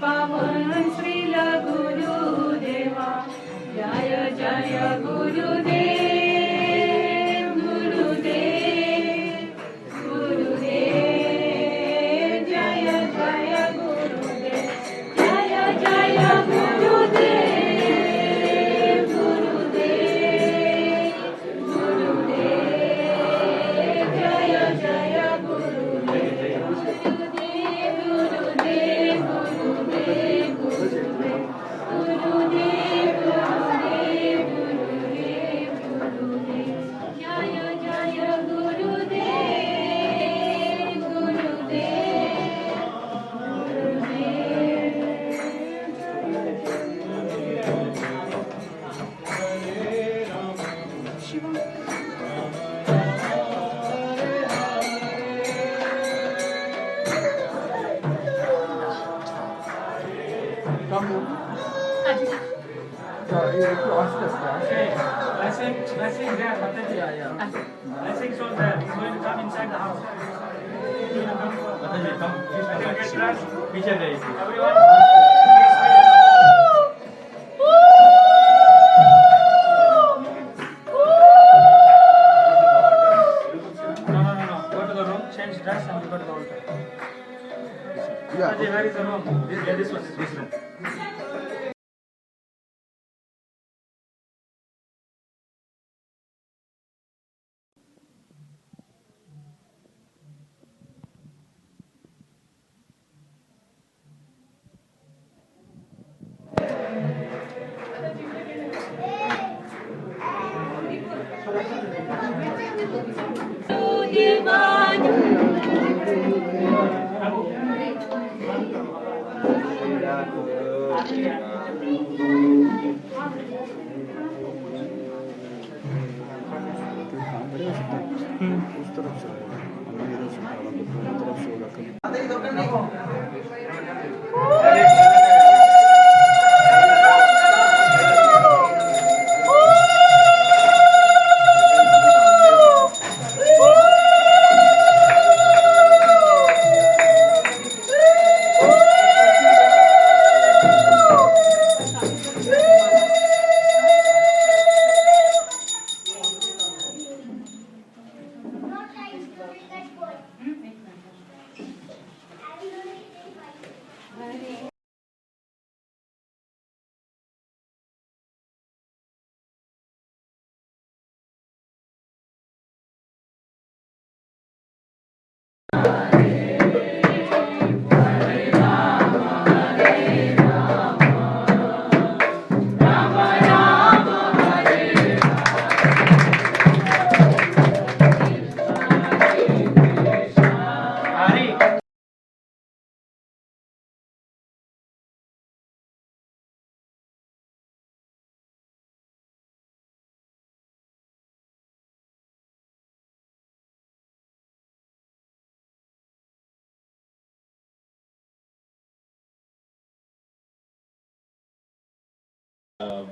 पावन श्रील गुरुदेवा जय जय गुरुदेव गुरुदेव गुरुदेव जय जय गुरुदेव जय जय गुरुदेव गुरुदेव गुरुदेव जय जय गुरुदेव गुरुदेव Blessing there, Mataji. Blessing so there. He's going to come inside the house. Mataji, come. Please get dressed. Picture there. Everyone. No. Go to the room, change dress, and go to the altar. Yeah. Mataji, where is the room? This one. This room.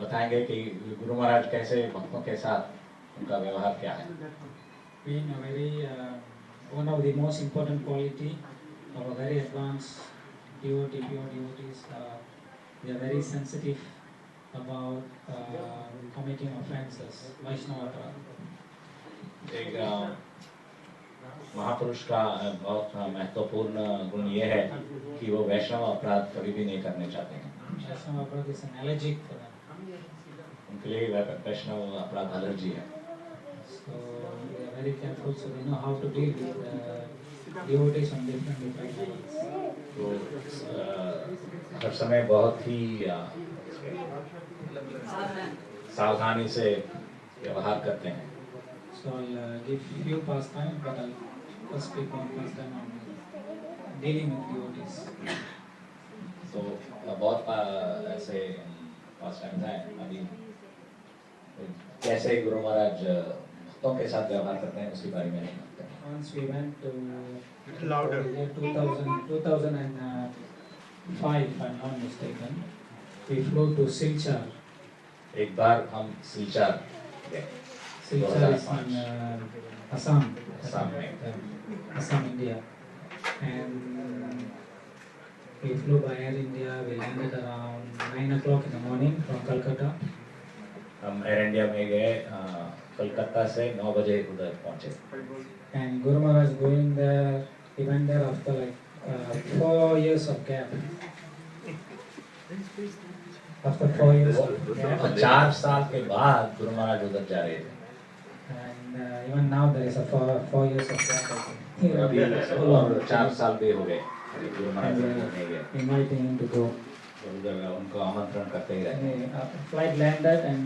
बताएंगे कि गुरु महाराज कैसे भक्तों के साथ उनका व्यवहार क्या है। Being a very one of the most important quality of a very advanced pure devotees, they are very sensitive about committing offenses, Vaishnava अपराध। एक महापुरुष का बहुत महत्वपूर्ण गुण ये है कि वो वैष्णव अपराध कभी भी नहीं करने चाहते हैं। Vaishnava अपराध is an allergic for them. उनके लिए वैष्णव अपराध एलर्जी है। So they are very careful, so they know how to deal with devotees on different levels. तो हर समय बहुत ही सावधानी से व्यवहार करते हैं। So I'll give few pastimes, but I'll first week on first time on dealing with devotees. तो बहुत ऐसे फर्स्ट टाइम था अभी कैसे गुरु महाराज भक्तों के साथ व्यवहार करते हैं उसके बारे में नहीं जानते हैं। Once we went to Louder. year 2005, if I'm not mistaken, we flew to Silchar. एक बार हम सिलचर गए Silchar is in Assam. Assam में। Assam, India. And we flew by Air India. We landed around 9 o'clock in the morning from Calcutta. हम air India में गए कलकत्ता से 9 बजे उधर पहुंचे। And Guru Maharaj going there, he went there after like 4 years of gap. After 4 years of gap. 4 साल के बाद गुरु महाराज उधर जा रहे थे। And even now there is a 4 years of gap. अभी और 4 साल भी हो गए गुरु महाराज उधर नहीं गए। Inviting him to go. उधर उनको आमंत्रण करते ही रहते हैं। Flight landed and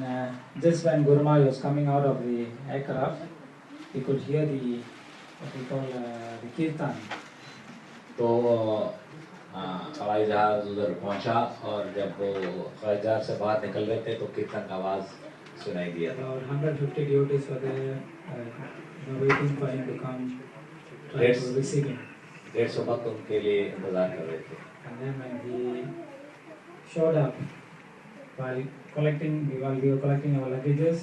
just when Guru Maharaj was coming out of the aircraft, he could hear the what we call the kirtan. तो हवाई जहाज उधर पहुंचा और जब वो हवाई जहाज से बाहर निकल रहे थे तो कीर्तन का आवाज सुनाई दिया था। About 150 devotees were there, waiting for him to come, trying to receive him. 150 भक्त उनके लिए इंतजार कर रहे थे। And then when he showed up, while we were collecting our luggages,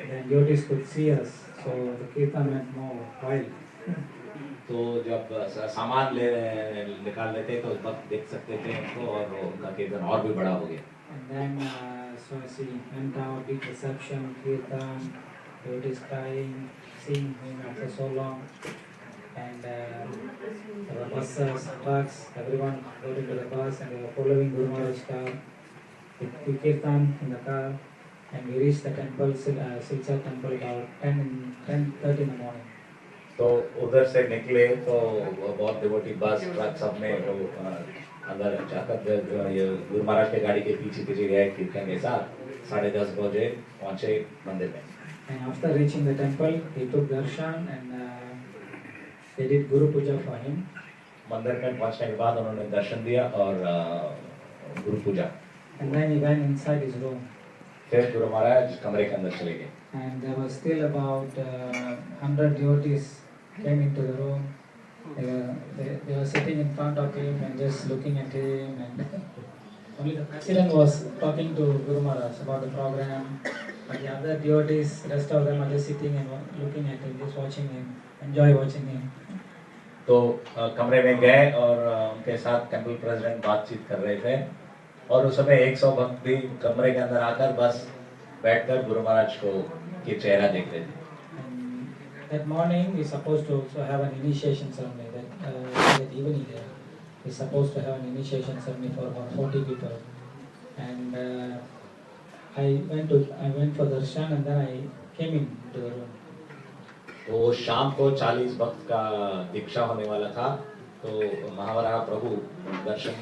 then devotees could see us, so the kirtan went more wild. तो जब सामान निकाल लेते तो भक्त देख सकते थे उनको और उनका कीर्तन और भी बड़ा हो गया। And then so as he went out, big reception, kirtan, devotees crying, seeing him after so long. And there were buses, trucks, everyone got into the bus and they were following Guru Maharaj's car. We kirtan in the car and we reached the temple, Silchar temple about 10:30 in the morning. तो उधर से निकले तो बहुत devotee bus truck सब में वो अंदर जाकर ये गुरु महाराज के गाड़ी के पीछे पीछे गए कीर्तन के साथ 10:30 बजे पहुंचे मंदिर में। And after reaching the temple, he took darshan and they did Guru Puja for him. मंदिर में पहुंचने के बाद उन्होंने दर्शन दिया और गुरु पूजा। And then he went inside his room. फिर गुरु महाराज कमरे के अंदर चले गए। And there was still about 100 devotees came into the room. They were sitting in front of him and just looking at him. And only the president was talking to Guru Maharaj about the program. But the other devotees, rest of them are just sitting and looking at him, just watching him, enjoy watching him. तो कमरे में गए और उनके साथ temple president बातचीत कर रहे थे और उस समय 100 भक्त भी कमरे के अंदर आकर बस बैठकर गुरु महाराज को के चेहरा देख रहे थे। That morning we supposed to also have an initiation ceremony. That evening we supposed to have an initiation ceremony for about 40 people. And I went for darshan and then I came into the room. तो शाम को 40 भक्त का दीक्षा होने वाला था तो महावराह प्रभु दर्शन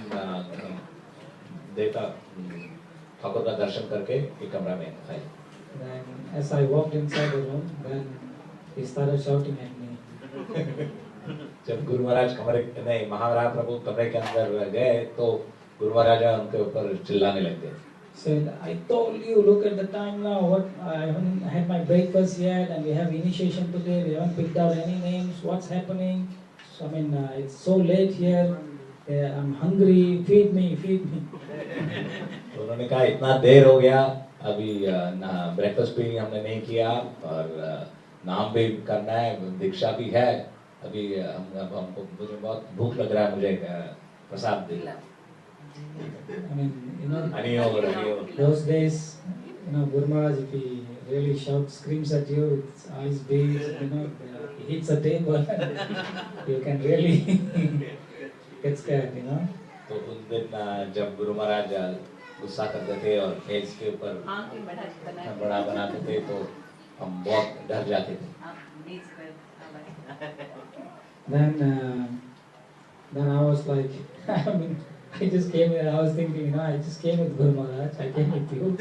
देता ठाकुर का दर्शन करके एक कमरा में आए। Then as I walked inside the room, then he started shouting at me. जब गुरु महाराज कमरे नहीं महावराह प्रभु कमरे के अंदर गए तो गुरु महाराज उनके ऊपर चिल्लाने लग गए। Said, I told you, look at the time now. What I haven't had my breakfast yet, and we have initiation today. We haven't picked out any names. What's happening? So I mean, it's so late here. I'm hungry. Feed me, feed me. तो उन्होंने कहा इतना देर हो गया अभी ना breakfast भी हमने नहीं किया और नाम भी करना है दीक्षा भी है अभी हमको मुझे बहुत भूख लग रहा है मुझे प्रसाद दे। I mean, नहीं those days, Guru Maharaj, if he really shouts, screams at you with eyes big, he hits a table, you can really get scared, तो उस दिन जब गुरु महाराज गुस्सा करते थे और मेज के ऊपर बड़ा बनाते थे तो हम बहुत डर जाते थे। Then I was like, I just came here, I was thinking, I just came with Guru Maharaj, I came with you,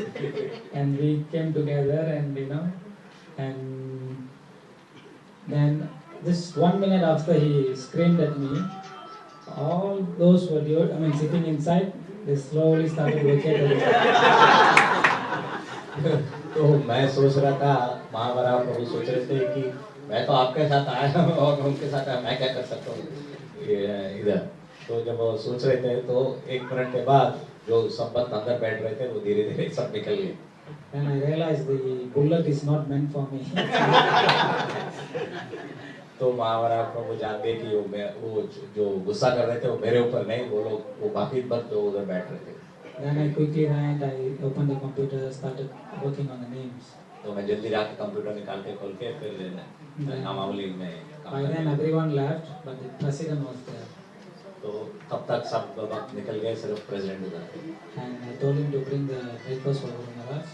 and we came together and, and then just 1 minute after he screamed at me, all those who were sitting inside, they slowly started vacating. तो मैं सोच रहा था, महावरा प्रभु सोच रहे थे कि मैं तो आपके साथ आया हूँ और उनके साथ आया, मैं क्या कर सकता हूँ इधर। तो जब वो सोच रहे थे तो 1 मिनट के बाद जो संबंध अंदर बैठ रहे थे वो धीरे धीरे सब निकल गए। And I realized the bullet is not meant for me. तो महावरा प्रभु जानते कि वो जो गुस्सा कर रहे थे वो मेरे ऊपर नहीं, वो लोग वो बाकी बंद जो उधर बैठ रहे थे। Then I quickly ran, I opened the computer, started working on the names. तो मैं जल्दी जाके कंप्यूटर निकाल के खोल के फिर नामावली में By then everyone left, but the president was there. तो तब तक सब वक्त निकल गए, सिर्फ प्रेसिडेंट उधर थे। And I told him to bring the breakfast for Guru Maharaj.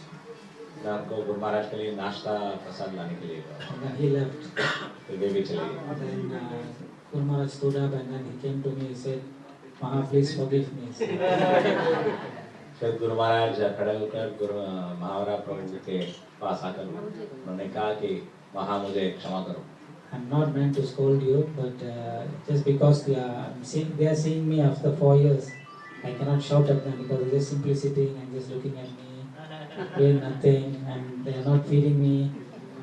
मैं आपको गुरु महाराज के लिए नाश्ता प्रसाद लाने के लिए कहा। And then he left. फिर वे भी चले गए। Then Guru Maharaj stood up and then he came to me, he said, Maha, please forgive me. फिर गुरु महाराज खड़े होकर गुरु महावरा प्रभु के पास आकर उन्होंने कहा कि महा मुझे क्षमा करो। I'm not meant to scold you, but just because they are seeing me after 4 years, I cannot shout at them because they're just simply sitting and just looking at me, doing nothing, and they are not feeding me.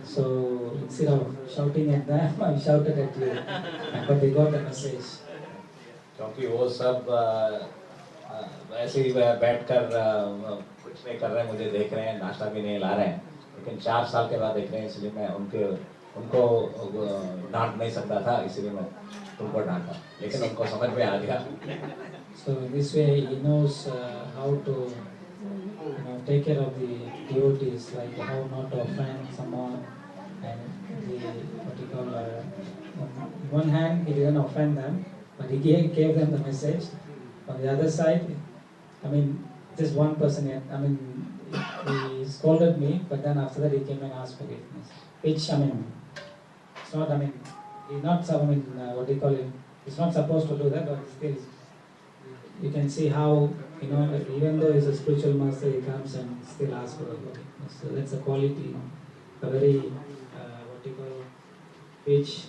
So instead of shouting at them, I shouted at you. But they got the message. क्योंकि वो सब ऐसे ही बैठकर कुछ नहीं कर रहे हैं, मुझे देख रहे हैं, नाश्ता भी नहीं ला रहे हैं, लेकिन 4 साल के बाद देख रहे हैं, इसलिए मैं उनको डांट नहीं सकता था, इसलिए मैं उनको डांटा, लेकिन उनको समझ में आ गया। So this way he knows how to take care of the devotees, like how not to offend someone, and what you call on one hand he didn't offend them, but he gave them the message. On the other side, just one person, he scolded me, but then after that he came and asked forgiveness. Which, it's not, he's not, what do you call it, he's not supposed to do that, but still, you can see how, even though he's a spiritual master, he comes and still asks for forgiveness. So that's a quality, a very, what do you call it, which,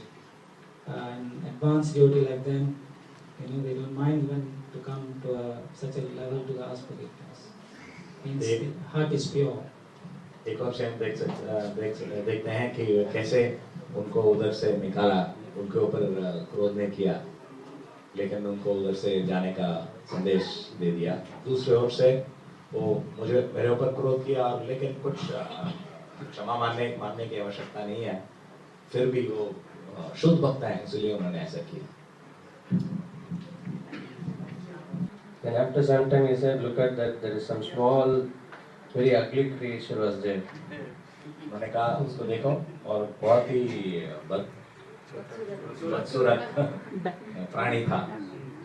an advanced devotee like them, they don't mind even to come to such a level to ask forgiveness. Means the heart is pure. एक और से हम देखते हैं कि कैसे उनको उधर से निकाला, उनके ऊपर क्रोध नहीं किया, लेकिन उनको उधर से जाने का संदेश दे दिया। दूसरे ओर से वो मेरे ऊपर क्रोध किया, लेकिन कुछ क्षमा मानने की आवश्यकता नहीं है, फिर भी वो शुद्ध भक्त है, इसलिए उन्होंने ऐसा किया। Then after some time he said, look at that, there is some small, very ugly creature was there. उन्होंने कहा उसको देखो, और बहुत ही बदसूरत प्राणी था।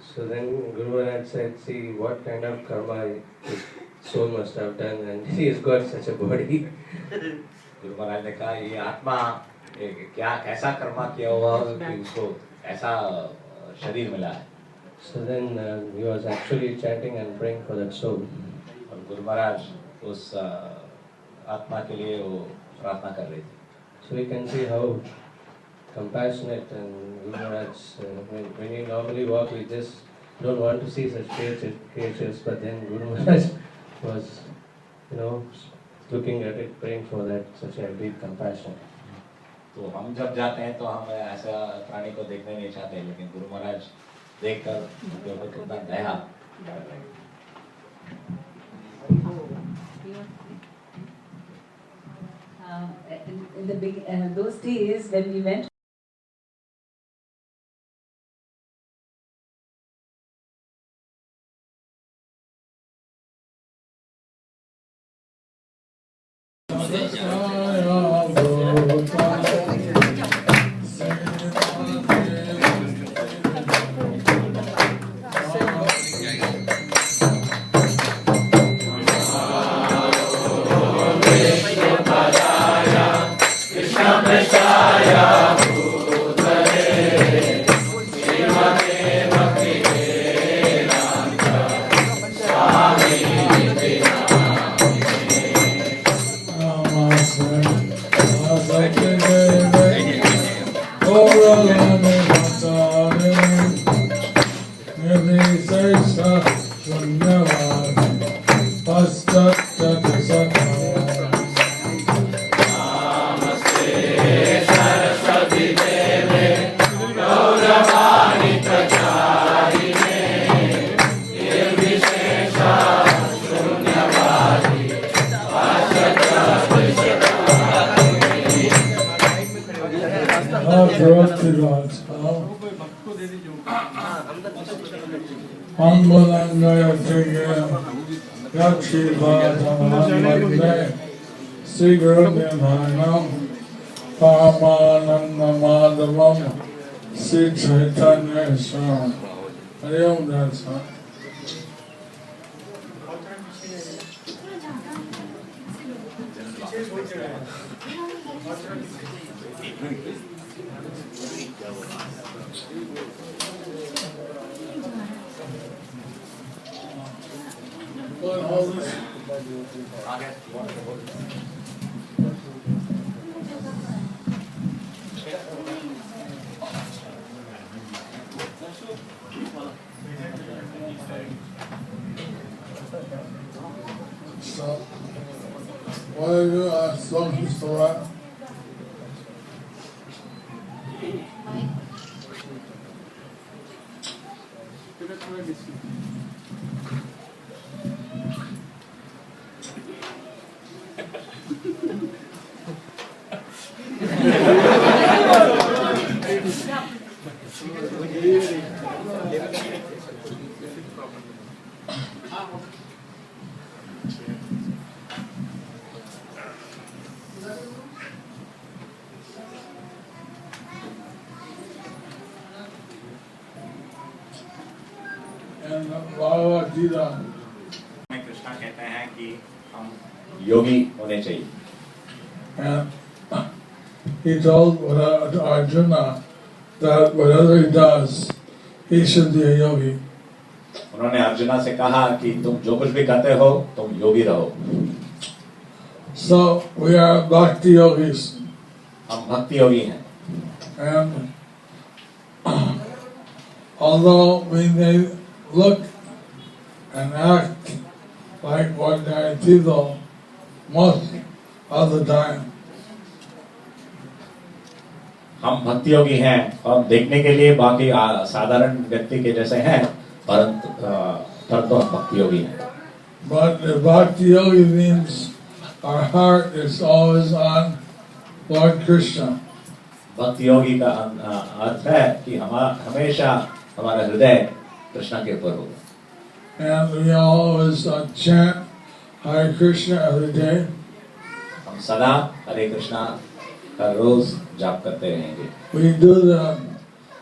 So then Guru Maharaj said, see what kind of karma his soul must have done, and he has got such a body. Guru Maharaj ने कहा ये आत्मा क्या कैसा कर्मा किया हुआ कि उसको ऐसा शरीर मिला है। So then he was actually chanting and praying for that soul. और गुरु महाराज उस आत्मा के लिए वो प्रार्थना कर रहे थे। So we can see how compassionate and Guru Maharaj, when you normally walk, we just don't want to see such creatures, but then Guru Maharaj was, looking at it, praying for that, such a deep compassion. तो हम जब जाते हैं तो हम ऐसा प्राणी को देखने नहीं चाहते, लेकिन गुरु महाराज देखकर उनके ऊपर कितना दया कर रहे हैं। In those days when we went Sri Chaitanya Swaram. Hari Om Darshan. So, what do you ask Mr. Torah? And Bhagavad Gita. Krishna कहते हैं कि हम योगी होने चाहिए. And he told Arjuna that whatever he does, he should be a yogi. उन्होंने अर्जुना से कहा कि तुम जो कुछ भी करते हो तुम योगी रहो. So we are bhakti yogis. हम भक्ति योगी हैं. And although we may look and act like ordinary people most of the time, हम भक्ति योगी हैं और देखने के लिए बाकी साधारण व्यक्ति के जैसे हैं, परंतु हम भक्ति योगी हैं. but the bhakti yogi means our heart is always on Lord Krishna. भक्ति योगी का अर्थ है कि हमेशा हमारा हृदय कृष्ण के ऊपर होगा. And we always chant Hare Krishna every day. हम सदा हरे कृष्णा का रोज जाप करते रहेंगे. We do the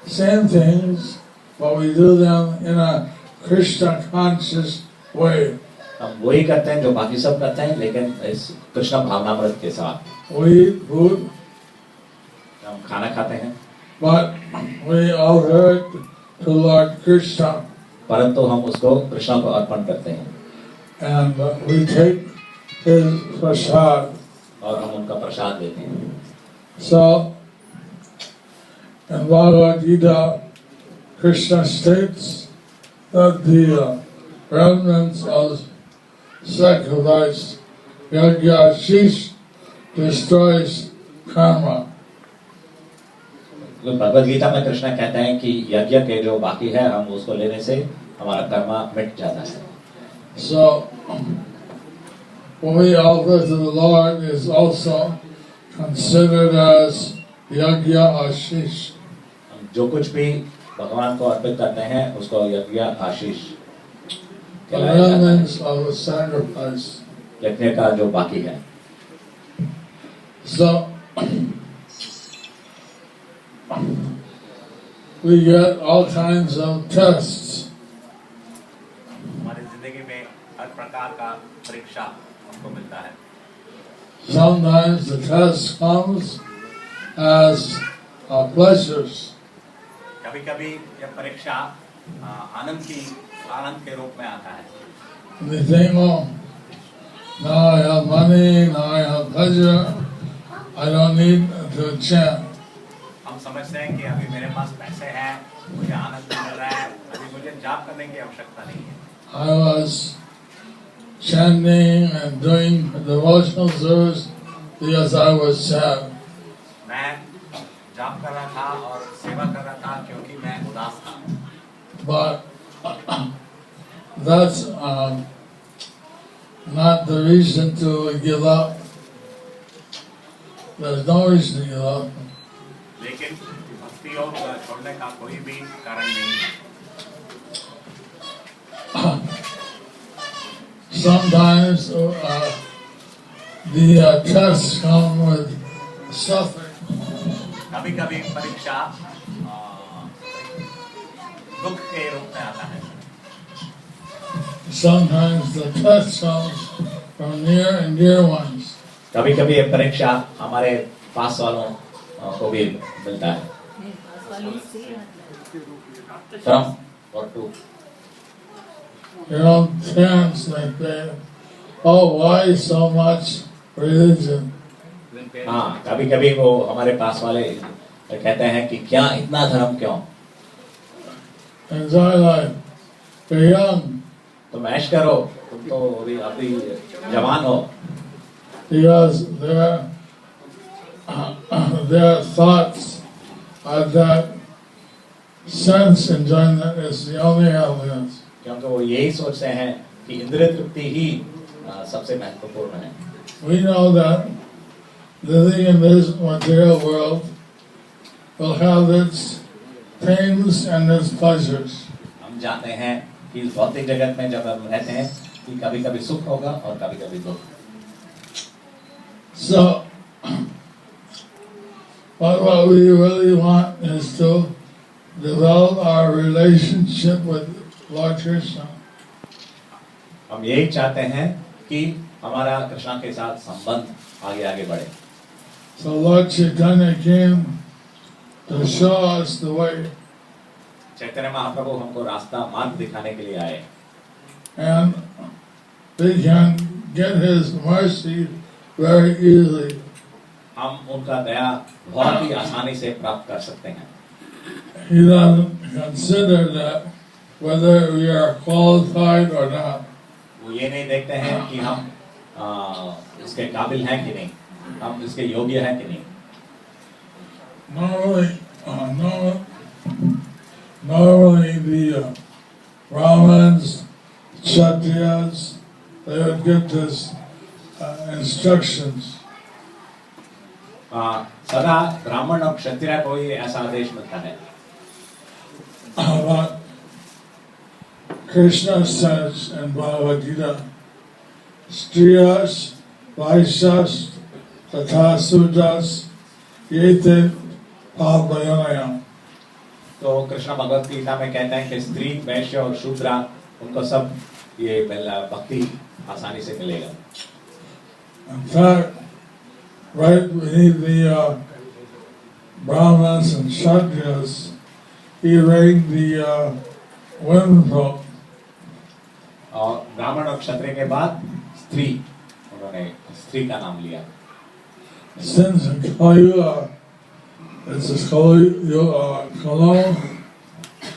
same things, but we do them in a Krishna conscious way. हम वही करते हैं जो बाकी सब करते हैं, लेकिन इस कृष्ण भावनामृत के साथ. We eat food, हम खाना खाते हैं, but we offer it to Lord Krishna. परंतु हम उसको कृष्ण को अर्पण करते हैं. And we take his prasad. और हम उनका प्रसाद देते हैं. So, in Bhagavad Gita, Krishna states that the remnants of sacrifice, yajna, sheesh, destroys karma. Bhagavad Gita में कृष्ण कहते हैं कि यज्ञ के जो बाकी है हम उसको लेने से हमारा कर्म मिट जाता है. So, when we offer to the Lord is also considered as yajna ashish. जो कुछ भी भगवान को अर्पित करते हैं उसको यज्ञ आशीष The remnants of the sacrifice. यज्ञ का जो बाकी है. So, we get all kinds of tests. हमारी जिंदगी में हर प्रकार का परीक्षा हमको मिलता है. Sometimes the test comes as pleasures. कभी-कभी यह परीक्षा आनंद के रूप में आता है. We think, oh, now I have money, now I have pleasure, I don't need to chant. हम समझते हैं कि अभी मेरे पास पैसे हैं, मुझे आनंद मिल रहा है, अभी मुझे जाप करने की आवश्यकता नहीं है. I was chanting and doing devotional service because I was sad. मैं जाप कर रहा था और सेवा कर रहा था क्योंकि मैं उदास था. But that's not the reason to give up. There's no reason to give up. लेकिन भक्ति भक्ति योग छोड़ने का कोई भी कारण नहीं है। Sometimes the tests come with suffering. कभी कभी परीक्षा दुख के रूप में आता है। Sometimes the test comes from near and dear ones. कभी कभी ये परीक्षा हमारे पास वालों को भी मिलता है। From or to. Parents like that. Oh, why so much religion? हाँ, कभी कभी वो हमारे पास वाले कहते हैं कि क्या इतना धर्म क्यों? Enjoy life. You're young. तुम ऐश करो, तुम तो अभी जवान हो। Because their thoughts are that sense enjoyment is the only happiness. क्योंकि वो यही सोचते हैं कि इंद्रिय तृप्ति ही सबसे महत्वपूर्ण है। We know that living in this material world will have its pains and its pleasures. हम जानते हैं कि इस भौतिक जगत में जब हम रहते हैं कि कभी कभी सुख होगा और कभी कभी दुख। So, what we really want is to develop our relationship with Lord Krishna. हम यही चाहते हैं कि हमारा कृष्ण के साथ संबंध आगे आगे बढ़े। So Lord Chaitanya came to show us the way, Chaitanya Mahaprabhu हमको रास्ता मार्ग दिखाने के लिए आए and we can get His mercy very easily. हम उनका दया बहुत ही आसानी से प्राप्त कर सकते हैं। He doesn't consider that whether we are qualified or not. वो ये नहीं देखते हैं कि हम इसके काबिल हैं कि नहीं, हम इसके योग्य हैं कि नहीं। Normally the Brahmins, Kshatriyas, they would get this instructions. सदा ब्राह्मण और क्षत्रिय को ये ऐसा आदेश मिलता है। But Krishna says in Bhagavad Gita, Striyas, Vaishyas, Tatha Sudras, Yete Papayanayam. तो कृष्ण भगवत गीता में कहते हैं कि स्त्री, वैश्य और शूद्रा उनको सब ये भक्ति आसानी से मिलेगा। In fact, right beneath the Brahmanas and Kshatriyas, he ranked the women folk. और ब्राह्मण और क्षत्रिय के बाद स्त्री, उन्होंने स्त्री का नाम लिया। Since in Kaliyuga, it's a Kalo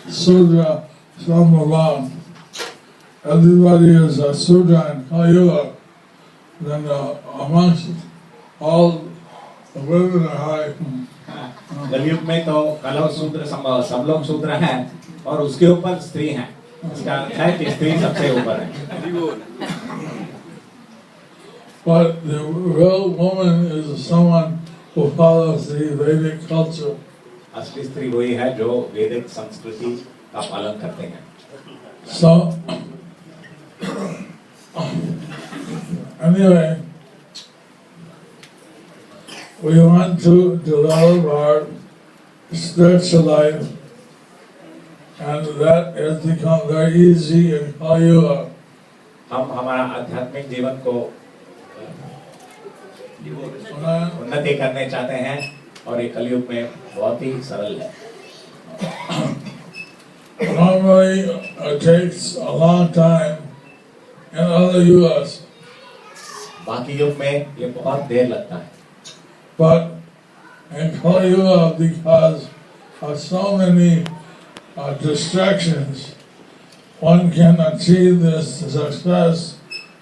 Sudra Samabhav. Everybody is a Sudra in Kaliyuga. Then amongst all the women are high. कलयुग में तो कलव शूद्र सब लोग शूद्र हैं और उसके ऊपर स्त्री हैं। इसका अर्थ है कि स्त्री सबसे ऊपर है। But the real woman is someone who follows the Vedic culture. असली स्त्री वही है जो वैदिक संस्कृति का पालन करते हैं। So, anyway, we want to develop our spiritual life, and that has become very easy in Kali-yuga. हम हमारा आध्यात्मिक जीवन को उन्नति करने चाहते हैं और ये कलयुग में बहुत ही सरल है। Normally, it takes a long time in other yugas, बाकी युग में ये बहुत देर लगता है, but in Kali-yuga, because of so many distractions, one can achieve this success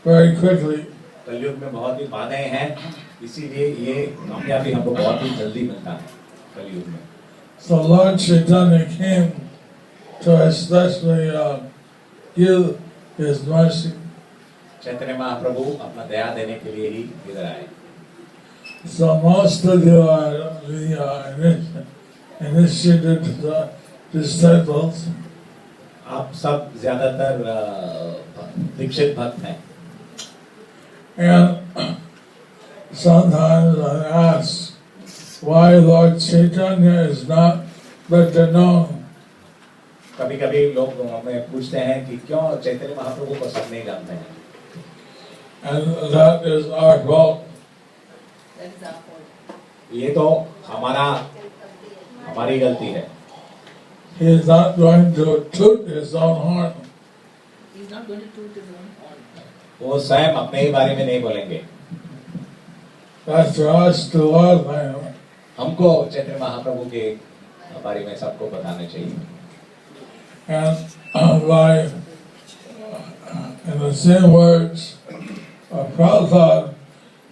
very quickly. कलयुग में बहुत ही बाधाएं हैं, इसीलिए ये कामयाबी हमको बहुत ही जल्दी मिलता है कलयुग में। So Lord Chaitanya came to especially give His mercy. Chaitanya Mahaprabhu अपना दया देने के लिए ही इधर आए। So most of you are the initiated disciples. आप सब ज्यादातर दीक्षित भक्त हैं And sometimes I ask why Lord Chaitanya is not better known. कभी कभी लोग हमें पूछते हैं कि क्यों चैतन्य महाप्रभु को सब नहीं जानते हैं And that is our fault. That is our fault. ये तो हमारी गलती है He is not going to toot his own horn. He is not going to toot his own horn. वो स्वयं अपने ही बारे में नहीं बोलेंगे That's for us to love him. हमको चैतन्य महाप्रभु के बारे में सबको बताना चाहिए And by, in the same words, Prabhupada,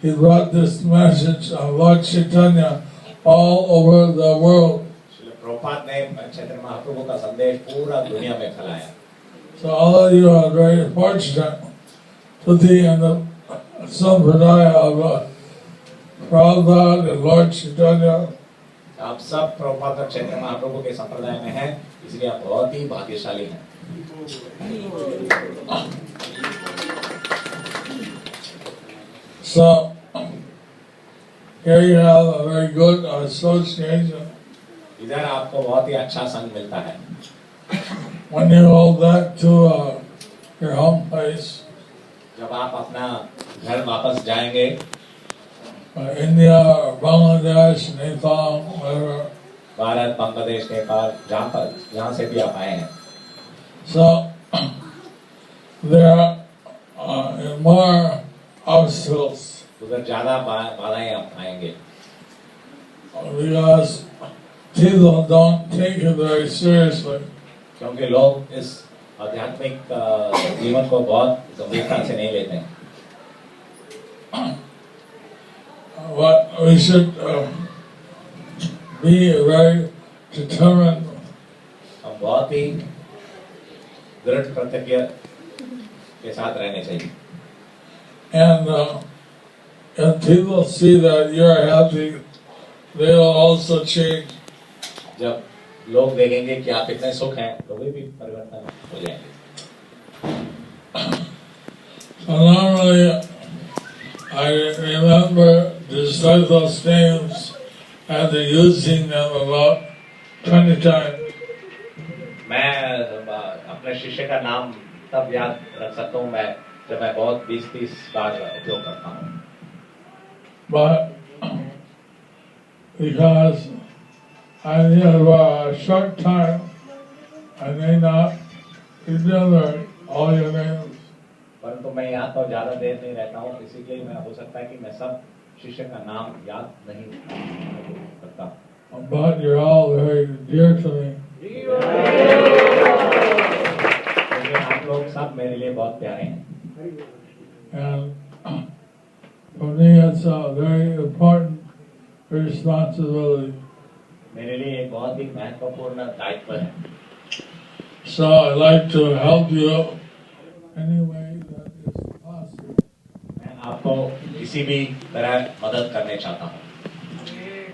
he brought this message of Lord Chaitanya all over the world. Srila Prabhupada ने चैतन्य महाप्रभु का संदेश पूरा दुनिया में फैलाया So all of you are very fortunate to be in the sampradaya of Prabhupada and Lord Chaitanya. आप सब प्रभुपाद और चैतन्य महाप्रभु के संप्रदाय में हैं इसलिए आप बहुत ही भाग्यशाली हैं So here you have a very good association. इधर आपको बहुत ही अच्छा संग मिलता है When you go back to your home place, जब आप अपना घर वापस जाएंगे India or Bangladesh, Nepal, whatever. Bharat Bangladesh Nepal जहाँ से भी आप आए हैं So there are more obstacles उधर ज्यादा बाधाएं आप आएंगे because people don't take it very seriously. क्योंकि लोग इस आध्यात्मिक जीवन को बहुत गंभीरता से नहीं लेते हैं But we should be very determined. हम बहुत ही दृढ़ प्रतिज्ञ के साथ रहने चाहिए And if people see that you're happy, they will also change. जब लोग देखेंगे कि आप इतने सुख हैं तो वे भी परिवर्तन हो जाएंगे So normally, I remember disciples' names after using them about 20 times. मैं अपने शिष्य का नाम तब याद रख सकता हूँ मैं जब मैं बहुत 20-30 बार उपयोग करता हूँ But because I have a short time, I may not remember all your names. परंतु मैं यहाँ तो ज्यादा देर नहीं रहता हूँ इसीलिए मैं हो सकता है कि मैं सब शिष्य का नाम याद नहीं करता But you're all very dear to me. लेकिन आप लोग सब मेरे लिए बहुत प्यारे हैं And for me, it's a very important responsibility. मेरे लिए एक बहुत ही महत्वपूर्ण दायित्व है So I'd like to help you any way that is possible. मैं आपको किसी भी तरह मदद करने चाहता हूँ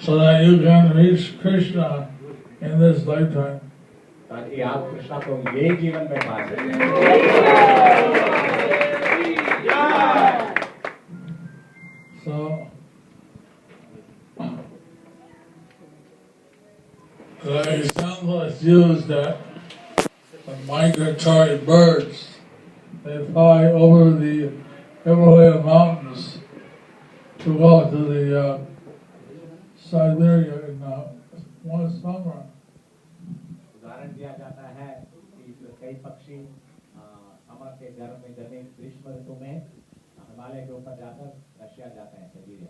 So that you can reach Krishna in this lifetime. ताकि आप कृष्णा को ये जीवन में पा सकें So the example is used that the migratory birds, they fly over the Himalaya mountains to go to the Siberia in one summer. उदाहरण दिया जाता है कि कई पक्षी समर के गर्मी ग्रीष्म ऋतु में हिमालय के ऊपर जाकर रशिया जाते हैं Siberia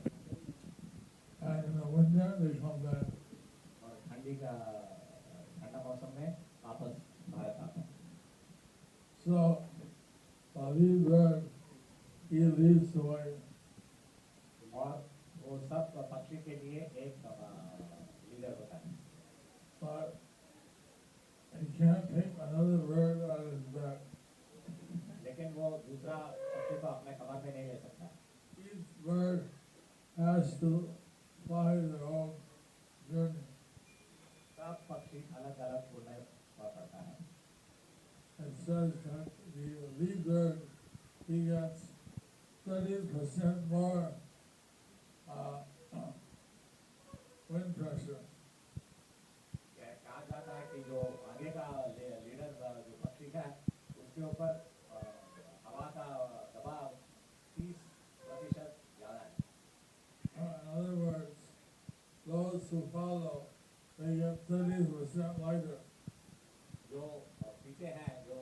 And in the winter they come back. और ठंडा मौसम में वापस भारत आते हैं So these birds, he leads the way. और वो सब पक्षी के लिए एक लीडर होता है But he can't take another bird on his back. लेकिन वो दूसरा पक्षी को अपने कमर में नहीं ले सकता Each bird has to fly their own journey. says that the leader, he gets 30% more wind pressure. कहा जाता है कि जो आगे का लीडर जो पक्षी है उसके ऊपर हवा का दबाव 30% ज़्यादा है. In other words, those who follow, they get 30% lighter. जो पीछे हैं जो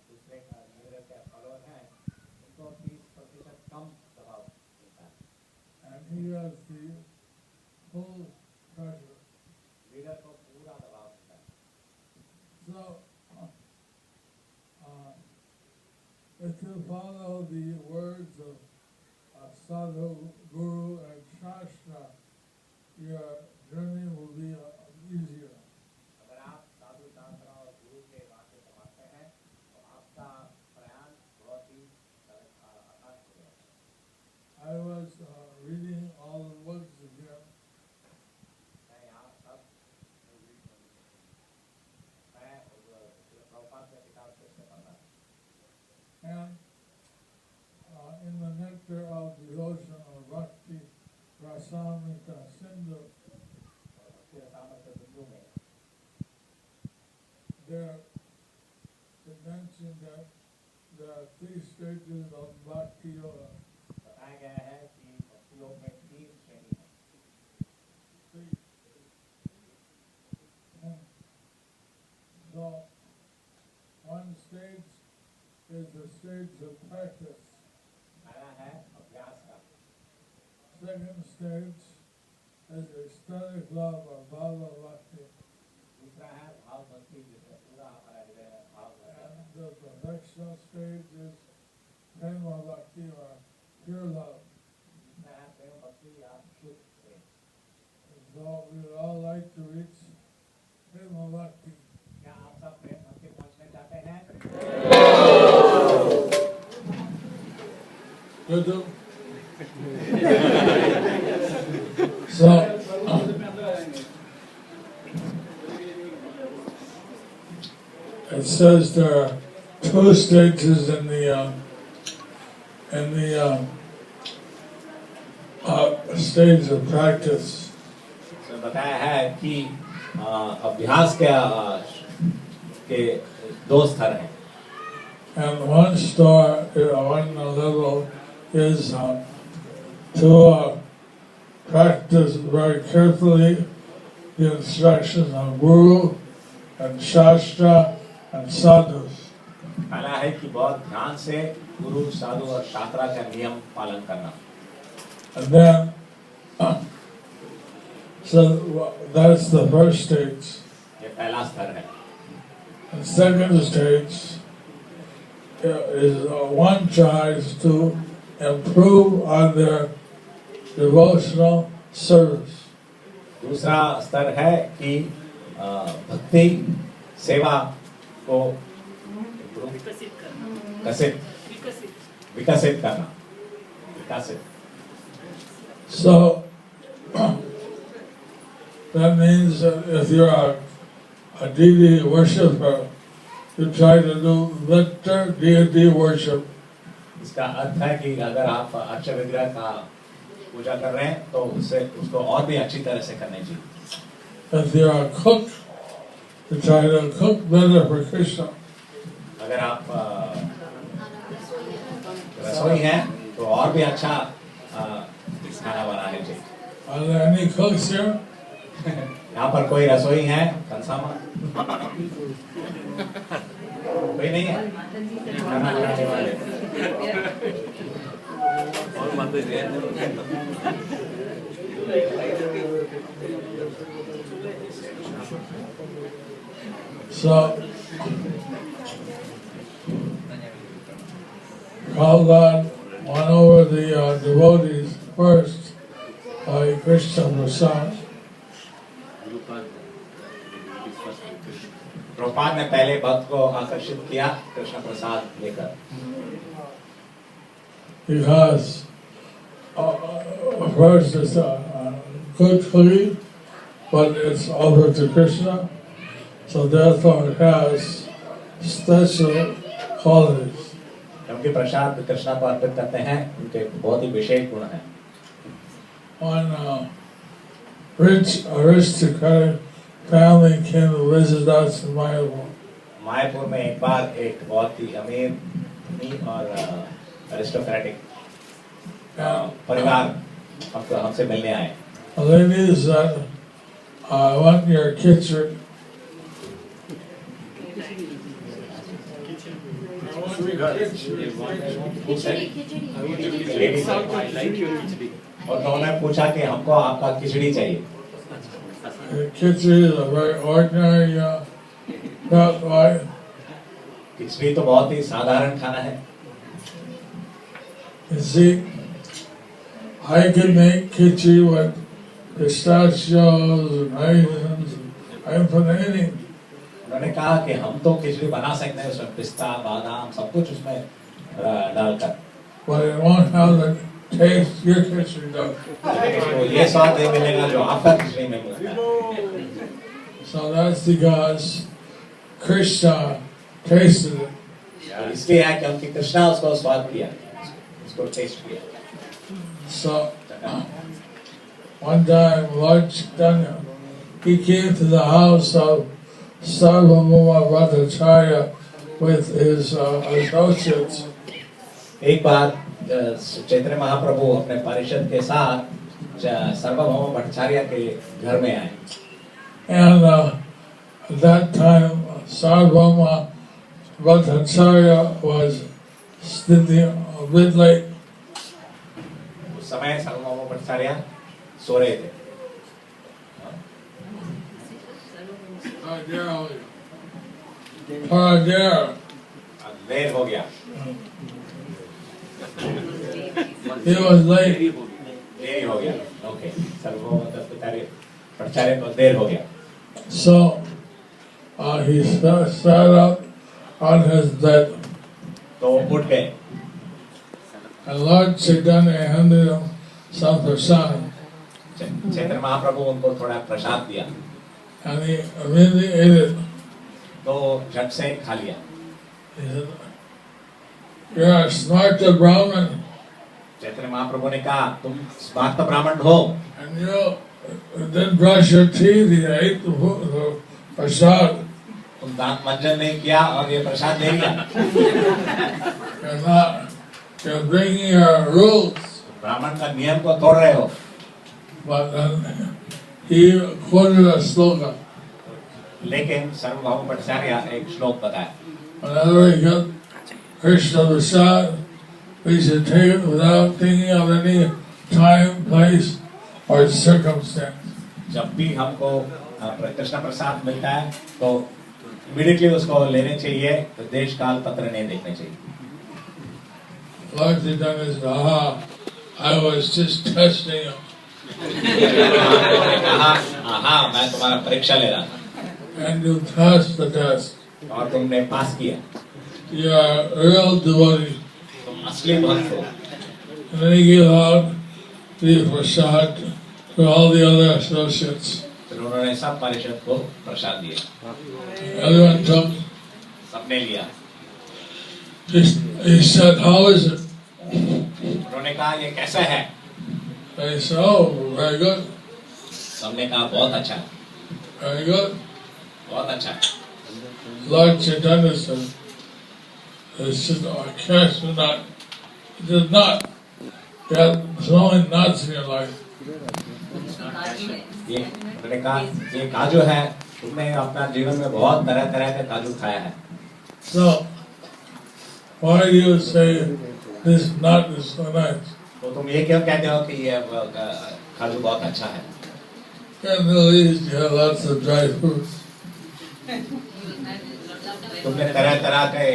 दूसरे का लीडर के फॉलोअर हैं उनको 30% कम दबाव मिलता है. And he has the full pressure. Leader को पूरा दबाव मिलता है. So, if you follow the words of Sadhu, Guru, and Shastra, your journey will be easier. अगर आप साधु शास्त्र और गुरु के वाक्य को मानते हैं तो आपका प्रयाण बहुत ही आसान हो जाएगा. I was reading all the books again, मैं यहाँ सब मैं प्रभुपाद के किताब से पढ़ा. and in the nectar of devotion or bhakti rasamrita sindhu, there it mentioned that there are 3 stages of bhakti yoga. बताया गया है कि भक्ति योग में 3 श्रेणी है. So, one stage is the stage of practice. पहला है अभ्यास का. Second stage is ecstatic love or bhava bhakti. दूसरा है भाव भक्ति जिसमें पूरा हमारा हृदय भाव है. And the perfection stage is prema bhakti or pure love. तीसरा है प्रेम भक्ति या शुद्ध प्रेम. So we would all like to reach prema bhakti. क्या आप सब प्रेम भक्ति पहुंचने चाहते हैं? You do? So, it says there are 2 stages in the stage of practice. तो बताया है कि अभ्यास के 2 स्तर हैं. And one level is to practice very carefully the instructions of Guru and Shastra and Sadhus. पहला है कि बहुत ध्यान से गुरु साधु और शास्त्रा का नियम पालन करना. And then, so that's the first stage. ये पहला स्तर है. The second stage is one tries to improve on their devotional service. दूसरा स्तर है कि भक्ति सेवा को विकसित करना. So that means that if you're a deity worshipper, you try to do better deity worship. इसका अर्थ है कि अगर आप अक्षय विग्रह का पूजा कर रहे हैं तो उसको और भी अच्छी तरह से करनी चाहिए. If you're a cook, you try to cook better for Krishna. अगर आप रसोई हैं तो और भी अच्छा खाना बनाने चाहिए. Are there any cooks here? यहाँ पर कोई रसोई है कंसामा? कोई नहीं है? खाना बनाने वाले. So, Prahlad won over the devotees first by Krishna Prasad. Prabhupada ने पहले भक्त को आकर्षित किया कृष्ण प्रसाद लेकर. Because first it's good food, but it's offered to Krishna, so therefore it has special qualities. क्योंकि प्रसाद कृष्णा को अर्पित करते हैं, उनके बहुत ही विशेष गुण हैं। One rich aristocratic family came to visit us in Mayapur. Mayapur में एक बार एक बहुत ही अमीर और अरिस्टोक्रेटिक परिवार हमसे मिलने आए। The lady said, I want your kitchen. और उन्होंने पूछा कि हमको आपका खिचड़ी चाहिए। Khichdi is a very ordinary not like खिचड़ी तो बहुत ही साधारण खाना है। you see, I can make khichdi with pistachios and raisins and I can put anything. उन्होंने कहा कि हम तो खिचड़ी बना सकते हैं, उसमें पिस्ता बादाम सब कुछ उसमें डालकर, But it won't have the taste your khichdi does. तो ये स्वाद नहीं मिलेगा जो आपका खिचड़ी में मिलता है। So that's because Krishna tasted it. तो इसलिए है क्योंकि कृष्णा उसको स्वाद किया, उसको टेस्ट किया। So one time Lord Chaitanya, he came to the house of Sarvabhauma Bhattacharya with his associates. एक बार चैतन्य महाप्रभु अपने परिषद के साथ सार्वभौम भट्टाचार्य के घर में आए। And at that time Sarvabhauma Bhattacharya was sitting a bit late. उस समय सार्वभौम भट्टाचार्य सो रहे थे। देर हो गया। He was late. देर हो गया। ओके, सार्वभौम भट्टाचार्य को देर हो गया। So he sat up on his bed. तो वो उठ गए। And Lord Chaitanya handed him some prasad. Chaitanya Mahaprabhu उनको थोड़ा प्रसाद दिया। And he immediately ate it. तो झट से खा लिया। He said, "You're a smart Brahmin, Chaitanya Mahaprabhu ने कहा, तुम स्मार्त ब्राह्मण हो and you didn't brush your teeth. You ate the food, the prasad. तुम दांत मंजन नहीं किया और ये प्रसाद ले लिया। You're breaking your rules." ब्राह्मण का नियम को तोड़ रहे हो। But then he quoted a sloka. लेकिन सार्वभौम भट्टाचार्य एक श्लोक बताया। Whenever we get Krishna prasad, we should take it without thinking of any time, place, or circumstance. जब भी हमको कृष्ण प्रसाद मिलता है तो इमीडिएटली उसको लेने चाहिए, तो देश काल पत्र नहीं देखने चाहिए। Lord Chaitanya said, "Aha, I was just testing you." हाँ, मैं तुम्हारा परीक्षा ले रहा था And you passed the test. और तुमने पास किया। You are a real devotee. तुम असली भक्त हो। And then he gave out the prasad to all the other associates. फिर उन्होंने सब परिषद को प्रसाद दिया। Everyone took. सबने लिया। He said, "How is it?" उन्होंने कहा, ये कैसा है? They said, "Oh, very good, सबने कहा, बहुत अच्छा है, very good." बहुत अच्छा है। Lord Chaitanya said, "This is not. It did not. You had so many nuts in your life." ये उन्होंने कहा, ये काजू है, तुमने अपना जीवन में बहुत तरह तरह के काजू खाया है। So, why do you say this nut is so nice? तो तुम ये क्यों कहते हो कि ये काजू बहुत अच्छा है? In the Middle East, you have lots of dry fruits. तुमने तरह तरह के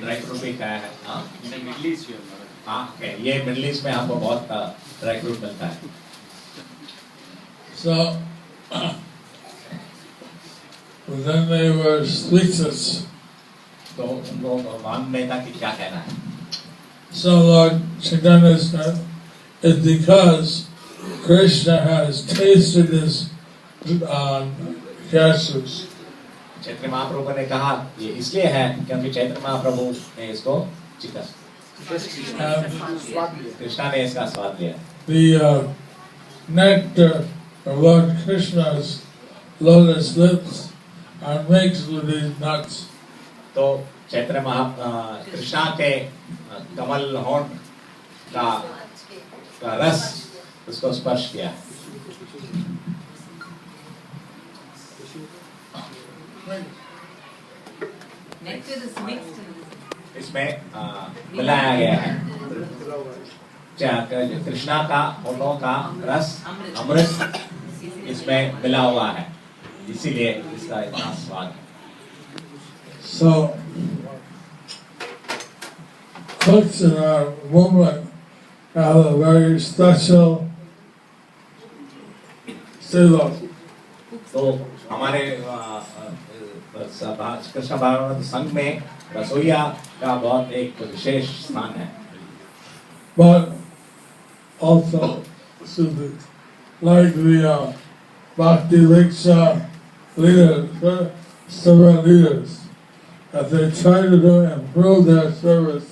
ड्राई फ्रूट भी खाया है। हाँ, ये मिडिल ईस्ट में आपको बहुत ड्राई फ्रूट मिलता है। So, then they were speechless. तो उनको मालूम नहीं था कि क्या कहना है। So Lord Chaitanya said, "It's because Krishna has tasted his cashews." Chaitanya Mahaprabhu ने कहा ये इसलिए है क्योंकि चैतन्य महाप्रभु ने इसको चिखा, कृष्णा ने इसका स्वाद लिया। The nectar of Lord Krishna's lotus lips are mixed with these nuts. तो चैतन्य कृष्णा के कमल होंठ का रस उसको स्पर्श किया। Nectar is mixed. इसमें मिलाया गया है कृष्णा का होठों का रस अमृत इसमें मिला हुआ है, इसीलिए इसका इतना स्वाद है। So, cooks in our movement have a very special seva. तो हमारे कृष्ण भागवत संघ में रसोईया का बहुत एक विशेष स्थान है। But also, like the Bhakti Riksha leaders, servant leaders, if they try to improve their service,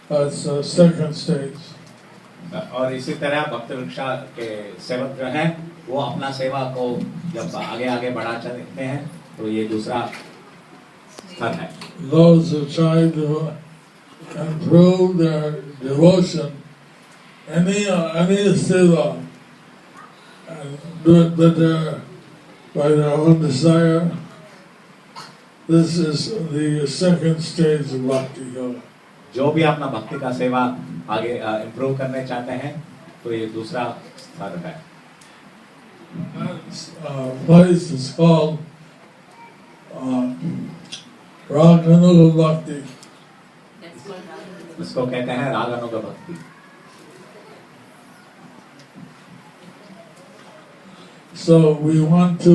that's the second stage. और इसी तरह भक्त वृक्षा के सेवक जो हैं वो अपना सेवा को जब आगे आगे बढ़ाते देखते हैं तो ये दूसरा स्तर है। Those who try to improve their devotion, any seva, and do it better by their own desire, this is the second stage of Bhakti Yoga. जो भी अपना भक्ति का सेवा आगे इम्प्रूव करने चाहते हैं तो ये दूसरा स्तर है। Place is called Raganuga Bhakti. That's called Radha. इसको कहते हैं रागानुग भक्ति। So we want to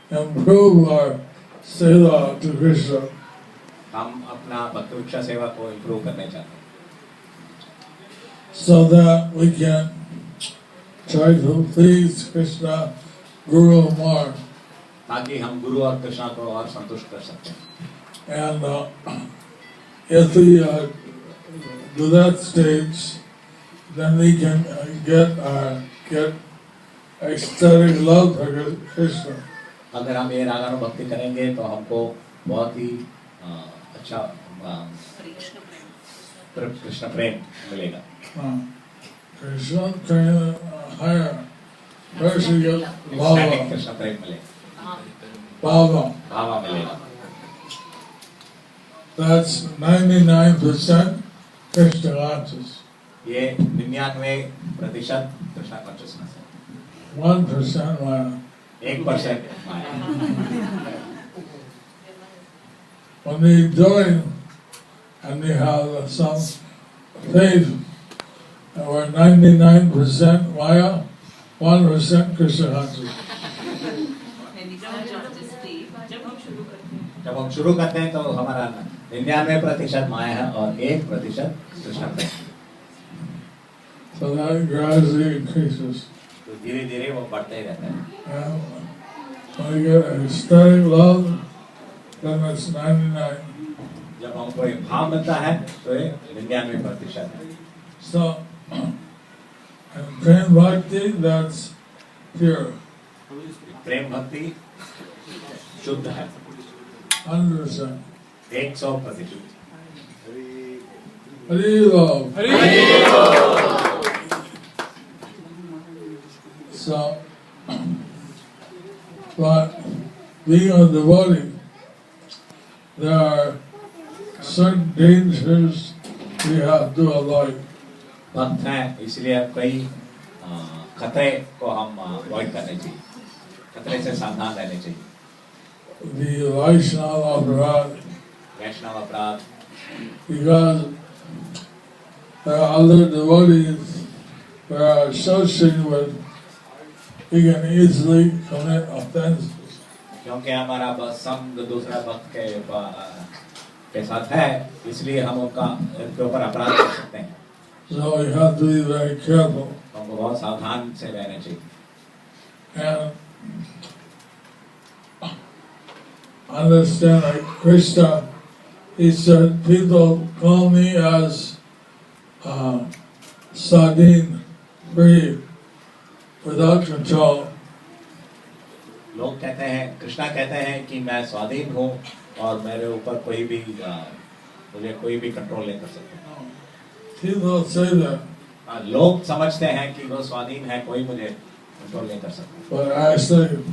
improve our seva to Krishna. हम अपना भक्त वृक्षा सेवा को इम्प्रूव करने चाहते हैं So that we can try to please Krishna Guru more. ताकि हम गुरु और कृष्णा को और संतुष्ट कर सकते हैं। And if we do that stage, then we can get ecstatic love for Krishna. अगर हम ये रागानु भक्ति करेंगे तो हमको बहुत ही अच्छा कृष्ण प्रेम मिलेगा। Krishna prem higher. First we get Ecstatic bhava, Krishna प्रेम मिलेगा, bhava. भावा मिलेगा। That's 99% Krishna conscious. ये 99% कृष्णा कॉन्शियसनेस है, 1% Maya. 1% Maya. When we join and we have some faith, and we're 99% Maya, 1% Krishna conscious. जब हम शुरू करते हैं तो हमारा 99% माया है और 1% कृष्ण प्रेम। So that gradually increases. तो धीरे धीरे वो बढ़ते ही रहता है। And when we get ecstatic love, then it's 99. जब हमको एक भाव मिलता है तो ये 99% है। So, and Prem Bhakti, that's pure, प्रेम भक्ति शुद्ध है, 100%. 100%। Hari Love. So, but being a devotee, there are certain dangers we have to avoid. भक्त हैं इसलिए कई खतरे को हम अवॉइड करने चाहिए, खतरे से सावधान रहने चाहिए। The Vaishnava Aparad, वैष्णव अपराध, because there are other devotees we are associated with, we can easily commit offenses. क्योंकि हमारा बस संग दूसरा भक्त के साथ है, इसलिए हम उनके ऊपर अपराध कर सकते हैं। So we have to be very careful. हमको बहुत सावधान से रहना चाहिए। And understand like Krishna. He said, people call me as Sadin, free, without control. लोग कहते हैं, कृष्णा कहते हैं कि मैं स्वाधीन हूँ और मेरे ऊपर कोई भी मुझे कोई भी कंट्रोल नहीं कर सकता। People say that, लोग समझते हैं कि वो स्वाधीन है, कोई मुझे कंट्रोल नहीं कर सकता। but actually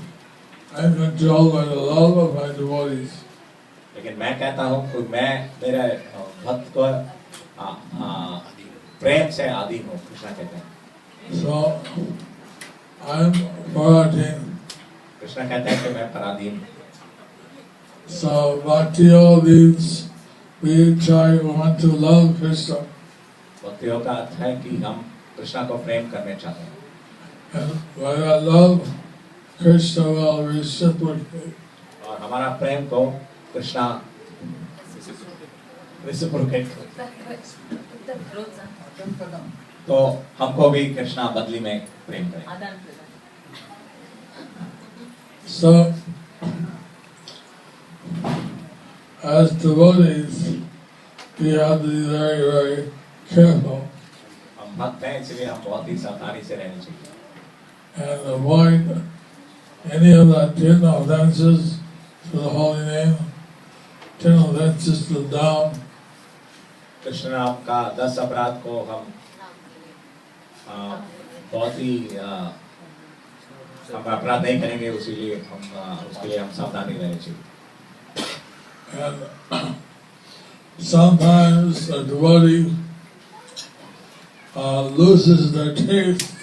I'm controlled by the love of my devotees. लेकिन मैं कहता हूँ कि मैं मेरे भक्त को प्रेम से अधीन हूँ, कृष्णा कहते हैं। So I'm Paradin. कृष्णा कहते हैं कि मैं पराधीन हूँ। So Bhakti leads, we want to love Krishna. भक्तियों का अर्थ है कि हम कृष्णा को प्रेम करने चाहते हैं। And by that love, Krishna will reciprocate. और हमारा प्रेम को कृष्णा रेसिप्रोकेट तो हमको भी कृष्णा बदली में प्रेम करें। आदान प्रदान। So, as devotees, we have to be very, very careful हम भक्त हैं, इसलिए हम बहुत ही सावधानी से रहना चाहिए and avoid any of the 10 offenses to the holy name, 10 offenses to Dham. Krishna नाम का 10 अपराध को हम बहुत ही हम अपराध नहीं करेंगे, उसीलिए हम उसके लिए हम सावधानी रहनी चाहिए। And sometimes a devotee loses their taste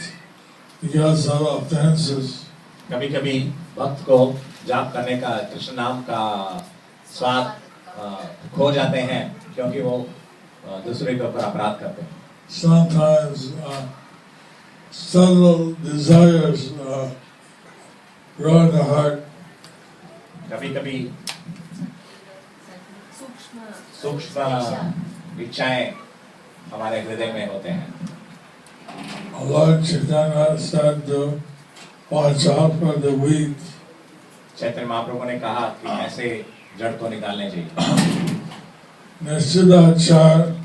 because of offenses. कभी कभी भक्त को जाप करने का, कृष्ण नाम का स्वाद खो जाते हैं क्योंकि वो दूसरे के ऊपर अपराध करते हैं। Sometimes subtle desires grow in the heart. कभी कभी सूक्ष्म इच्छाएं हमारे हृदय में होते हैं। Lord Chaitanya said to watch out for the weeds. Chaitanya Mahaprabhu ने कहा कि ऐसे जड़ को निकालने चाहिए। Nishidachar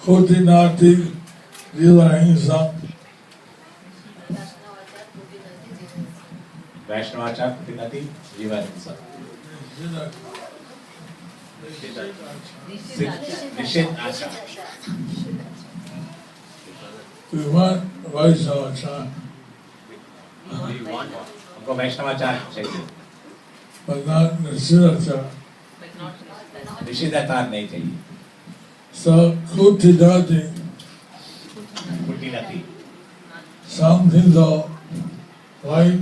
Khutinati Dilahingsa. वैष्णवाचार कुटिनति जीवहिंसा। निषिद्ध आचार। We want Vaishnavachar, हमको वैष्णवाचार चाहिए, but not Nishidachar. But not निषिद्ध आचार नहीं चाहिए। So Khutinati, कुटिनति some people like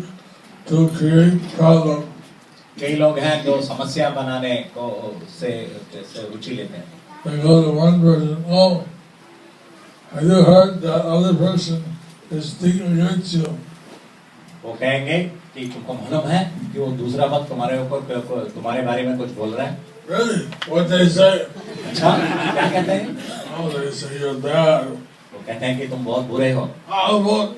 to create problem. कई लोग हैं जो समस्या बनाने को से रुचि लेते हैं। They go to one person, oh, have you heard that other person is speaking against you? वो कहेंगे कि तुमको मालूम है कि वो दूसरा भक्त तुम्हारे ऊपर तुम्हारे बारे में कुछ बोल रहा है। Really? What they say? अच्छा, क्या कहते हैं? Oh, they say you're bad. वो कहते हैं कि तुम बहुत बुरे हो। What?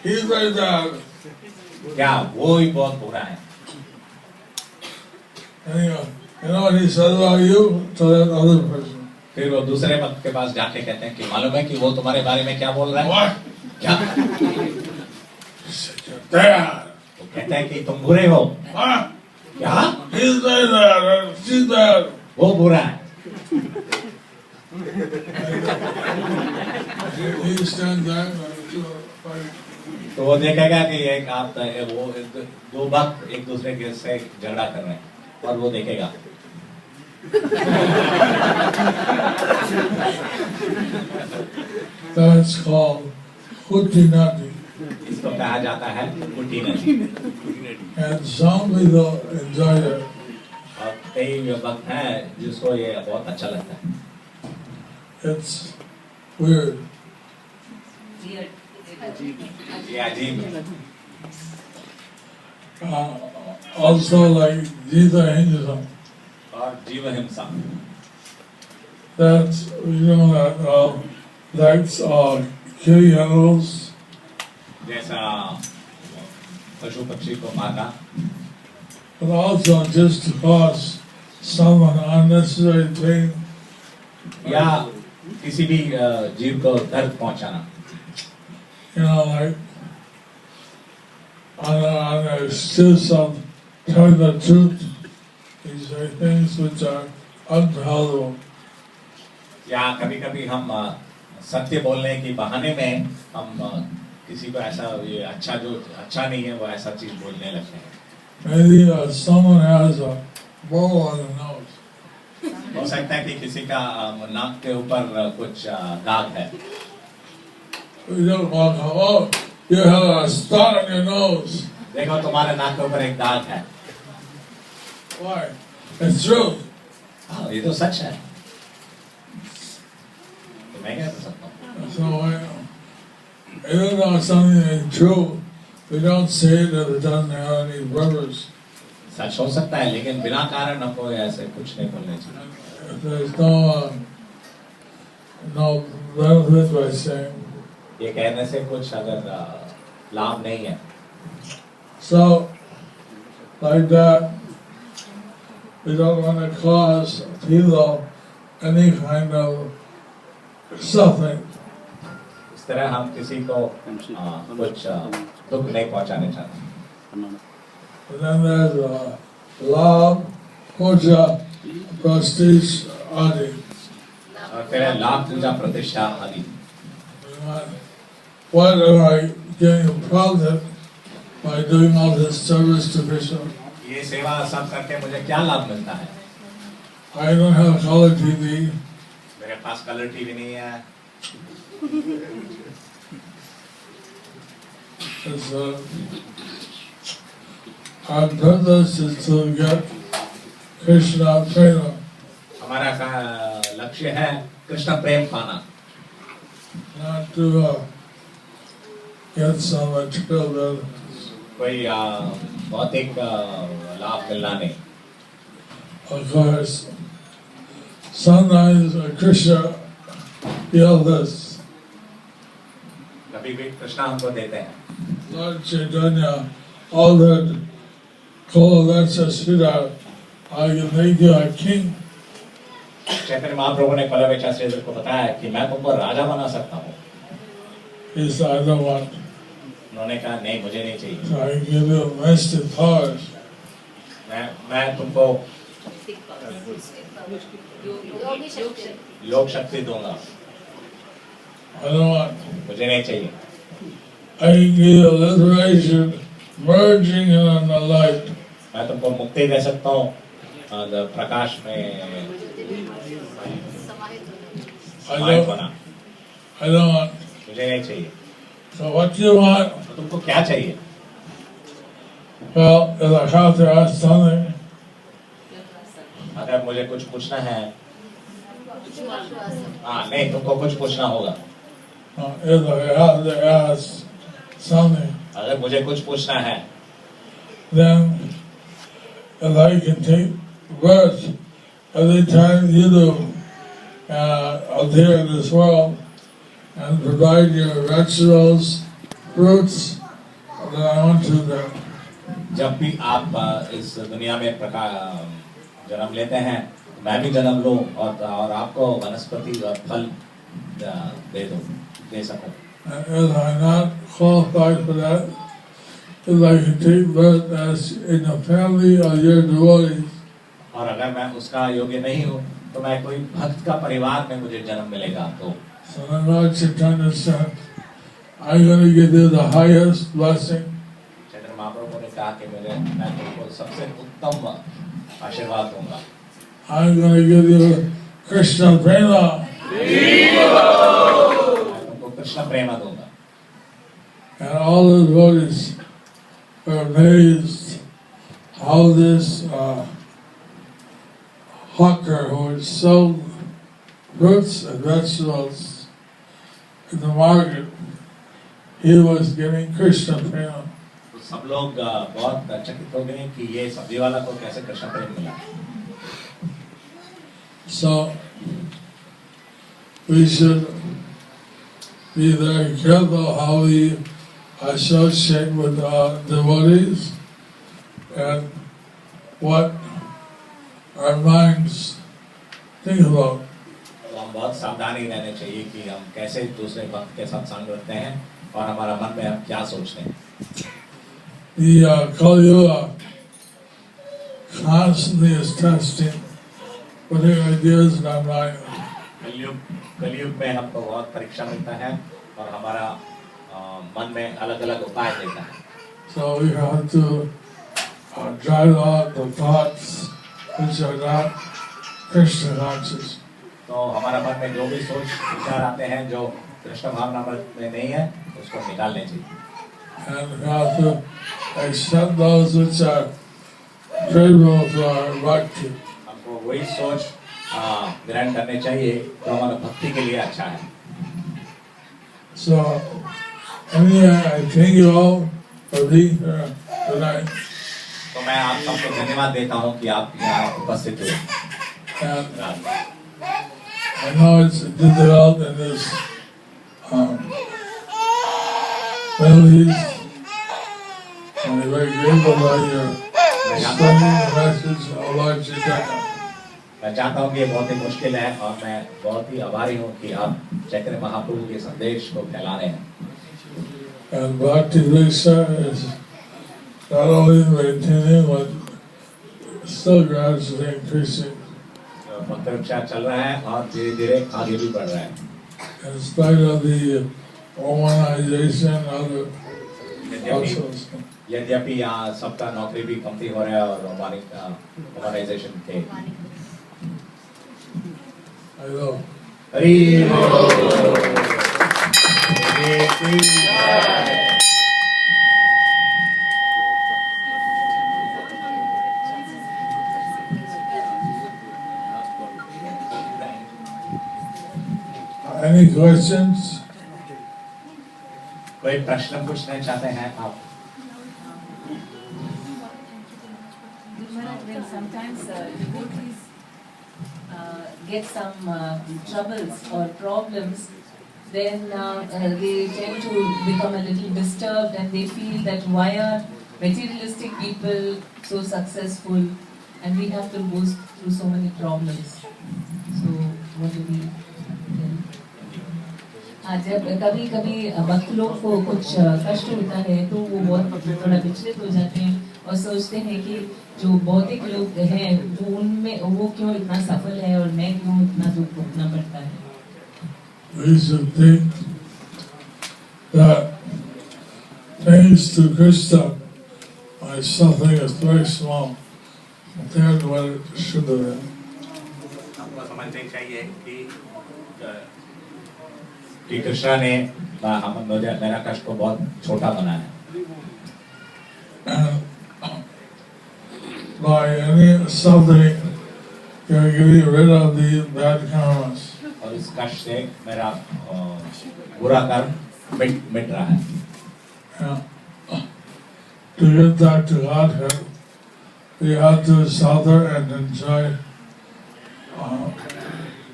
He's very bad. क्या वो ही बहुत बुरा है? Anyway, you know what he said about you to that other person? फिर वो दूसरे भक्त के पास जाके कहते हैं कि मालूम है कि वो तुम्हारे बारे में क्या बोल रहा है? What? क्या? He said you're bad. वो कहते हैं कि तुम बुरे हो। What? क्या? He's very bad. She's bad. वो बुरा है। He stands there and तो वो देखेगा कि एक आप वो दो भक्त एक दूसरे के से झगड़ा कर रहे हैं और वो देखेगा। That's called Khutinati. इसको कहा जाता है कुटिनति। And some people enjoy it. और कई भक्त हैं जिसको ये बहुत अच्छा लगता है। It's weird. weird. ये अजीब। Also like Gita Hinduism. और जीव हिंसा। That's, you know, that's killing animals. जैसा पशु पक्षी को मारना। but also just to cause someone unnecessary pain. या किसी भी जीव को दर्द पहुंचाना. Like on the excuse of telling the truth, these are things which are unpalatable. या कभी कभी हम सत्य बोलने के बहाने में हम किसी को ऐसा ये अच्छा जो अच्छा नहीं है वो ऐसा चीज बोलने लगते हैं. Maybe someone has a mole on the nose. हो सकता है कि किसी का नाक के ऊपर कुछ दाग है. We don't want to, oh, you have a spot on your nose. देखो तुम्हारे नाक के ऊपर एक दाग है. Why? It's true. हाँ ये तो सच है. तो मैं क्या कर सकता हूँ. So even though something is true, we don't say it if it doesn't have any purpose. सच हो सकता है लेकिन बिना कारण हमको ऐसे कुछ नहीं बोलने चाहिए. If there's no benefit by saying. ये कहने से कुछ अगर लाभ नहीं है. So, like that, we don't want to cause people any kind of suffering. इस तरह हम किसी को कुछ दुख नहीं पहुंचाने चाहते. And then there's love, puja, prestige, adi. और फिर है लाभ पूजा प्रतिष्ठा आदि. What am I getting profit by doing all this service to Krishna? ये सेवा सब करके मुझे क्या लाभ मिलता है. I don't have color TV. मेरे पास कलर टीवी नहीं है. Our purpose is to get Krishna prema. हमारा लक्ष्य है कृष्ण प्रेम पाना. Not to get some material benefits. कोई भौतिक लाभ मिलना नहीं. Of course, sometimes Krishna gives us. कभी भी कृष्ण हमको देते हैं. Lord Chaitanya ordered Kolavetsa Sridhar, I can make you a king. Chaitanya Mahaprabhu ने कलवेचा श्रीधर को बताया कि मैं तुमको राजा बना सकता हूँ. He said, I don't want. उन्होंने कहा नहीं मुझे नहीं चाहिए. So I can give you massive powers. मैं तुमको योग शक्ति दूंगा. I don't want. मुझे नहीं चाहिए. I can give you liberation, merging in the light. मैं तुमको मुक्ति दे सकता हूँ प्रकाश में. I don't want. मुझे नहीं चाहिए. So what do you want? तो तुमको क्या चाहिए. Well, if I have to ask something, अगर मुझे कुछ पूछना है. हाँ नहीं तुमको कुछ पूछना होगा. if I have to ask something, अगर मुझे कुछ पूछना है. then if I can take birth every time you do appear in this world and provide your vegetables, fruits, then I want to do that. जब भी आप इस दुनिया में जन्म लेते हैं मैं भी जन्म लूं और आपको वनस्पति और फल दे सकूं. And if I'm not qualified for that, if I can take birth as in a family of your devotees, और अगर मैं उसका योग्य नहीं हूँ तो मैं कोई भक्त का परिवार में मुझे जन्म मिलेगा तो. so then Lord Chaitanya said, I'm going to give you the highest blessing. Chaitanya Mahaprabhu ने कहा कि मैं तुमको सबसे उत्तम आशीर्वाद दूंगा. I'm going to give you Krishna Prema. मैं तुमको कृष्ण प्रेम दूंगा. And all the devotees were amazed how this hawker who had sold fruits and vegetables in the market, he was getting Krishna Prema. तो सब लोग बहुत चकित हो गए कि ये सब्जी वाला को कैसे कृष्ण प्रेम मिला. So we should be very careful how we associate with devotees, and what our minds think about. तो हम बहुत सावधानी रहने चाहिए कि हम कैसे दूसरे भक्त के साथ संग रखते हैं और हमारा मन में हम क्या सोचते हैं. The Kali Yuga constantly is testing, putting ideas in our mind. कलयुग में हमको बहुत परीक्षा मिलता है और हमारा मन में अलग अलग उपाय देता है. So we have to drive out the thoughts which are not Krishna conscious. तो हमारा मन में जो भी सोच विचार आते हैं जो कृष्ण भावना में नहीं है उसको निकालने चाहिए. And we have to accept those which are favorable to our bhakti. हमको वही सोच ग्रहण करने चाहिए जो हमारा भक्ति के लिए अच्छा है. So anyway, I thank you all for being here tonight. तो मैं आप सबको धन्यवाद देता हूँ कि आप यहाँ उपस्थित हुए. And I know it's difficult in this Middle East. I'm very grateful that you're spreading the message of Lord Chaitanya. मैं चाहता हूँ कि ये बहुत ही मुश्किल है और मैं बहुत ही आभारी हूँ कि आप चैतन्य महाप्रभु के संदेश को फैला रहे हैं. And Bhakti Vriksha is not only maintaining but still gradually increasing. भक्त वृक्षा चल रहा है और धीरे धीरे आगे भी बढ़ रहा है. In spite of the organization of the households. यद्यपि यहाँ सबका नौकरी भी कमती हो रहा है और हमारी ऑर्गेनाइजेशन के I know. Hari Any questions? कोई प्रश्न पूछना चाहते हैं आप? When sometimes devotees get some troubles or problems, then they tend to become a little disturbed and they feel that why are materialistic people so successful and we have to go through so many problems. So what do we tell? हाँ, जब कभी कभी भक्त लोग को कुछ कष्ट होता है तो वो बहुत थोड़ा विचलित हो जाते हैं और सोचते हैं कि जो भौतिक लोग हैं वो उनमें वो क्यों इतना सफल है और मैं क्यों इतना दुख भोगना पड़ता है. We should think that thanks to Krishna, my suffering is very small compared to what it should have been. हमको समझना चाहिए कि कृष्ण ने मेरा कष्ट को बहुत छोटा बनाया. By any suffering, you're getting rid of the bad karmas. और इस कष्ट से मेरा बुरा कर्म मिट रहा है. To get back to Godhead, we have to suffer and enjoy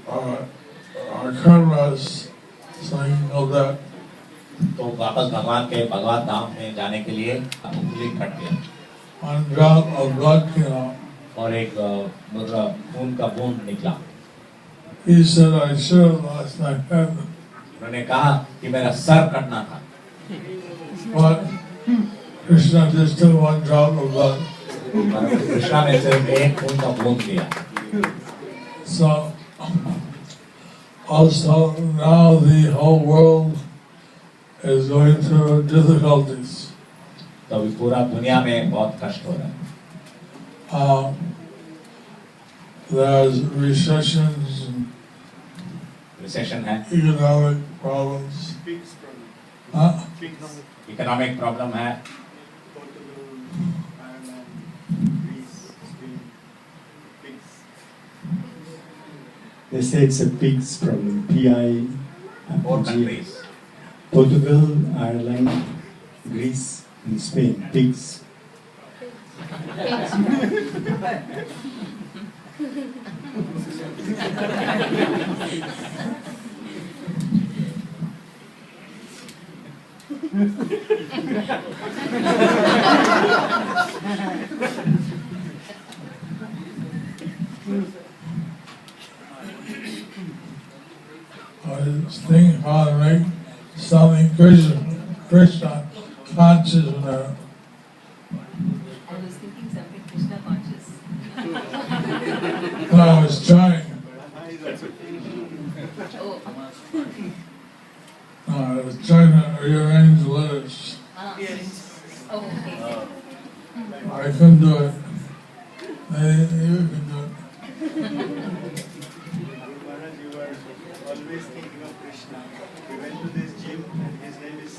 our karmas, so you know that. तो वापस भगवान के भगवत धाम में जाने के लिए उंगली कट गया. One drop of blood came out. और एक खून का बूंद निकला. He said, I should have lost my head. उन्होंने कहा कि मेरा सर कटना था. But Krishna just took one drop of blood. Krishna ने सिर्फ एक खून का बूंद लिया. So also now the whole world is going through difficulties. तो अभी पूरा दुनिया में बहुत कष्ट हो रहा है. There's recessions and रिसेशन है, economic problems. इकोनॉमिक प्रॉब्लम है. They say it's a pigs problem. PI, Four countries. Portugal, Ireland, Greece, and Spain. Pigs. I was thinking how to make something Krishna conscious now. I was thinking something Krishna conscious. No, I was trying. Oh. No, I was trying to rearrange the letters. Oh, okay. I couldn't do it. You can do it. Maharaj, you were always thinking of Krishna. We went to this gym and his name is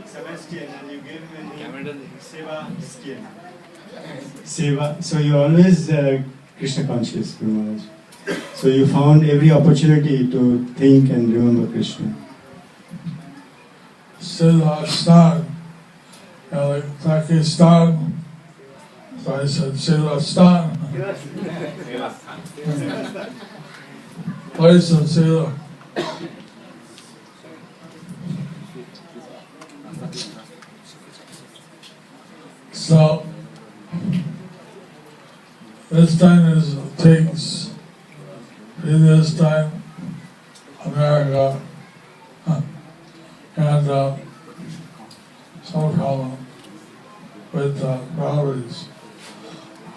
Sebastian and you gave him a name Sebastian. Seva. So you're always Krishna conscious, Guru Maharaj. So you found every opportunity to think and remember Krishna. Silastan, like Pakistan. So I said Silastan. Place of Sila. So this time takes previous time America and some problem with properties.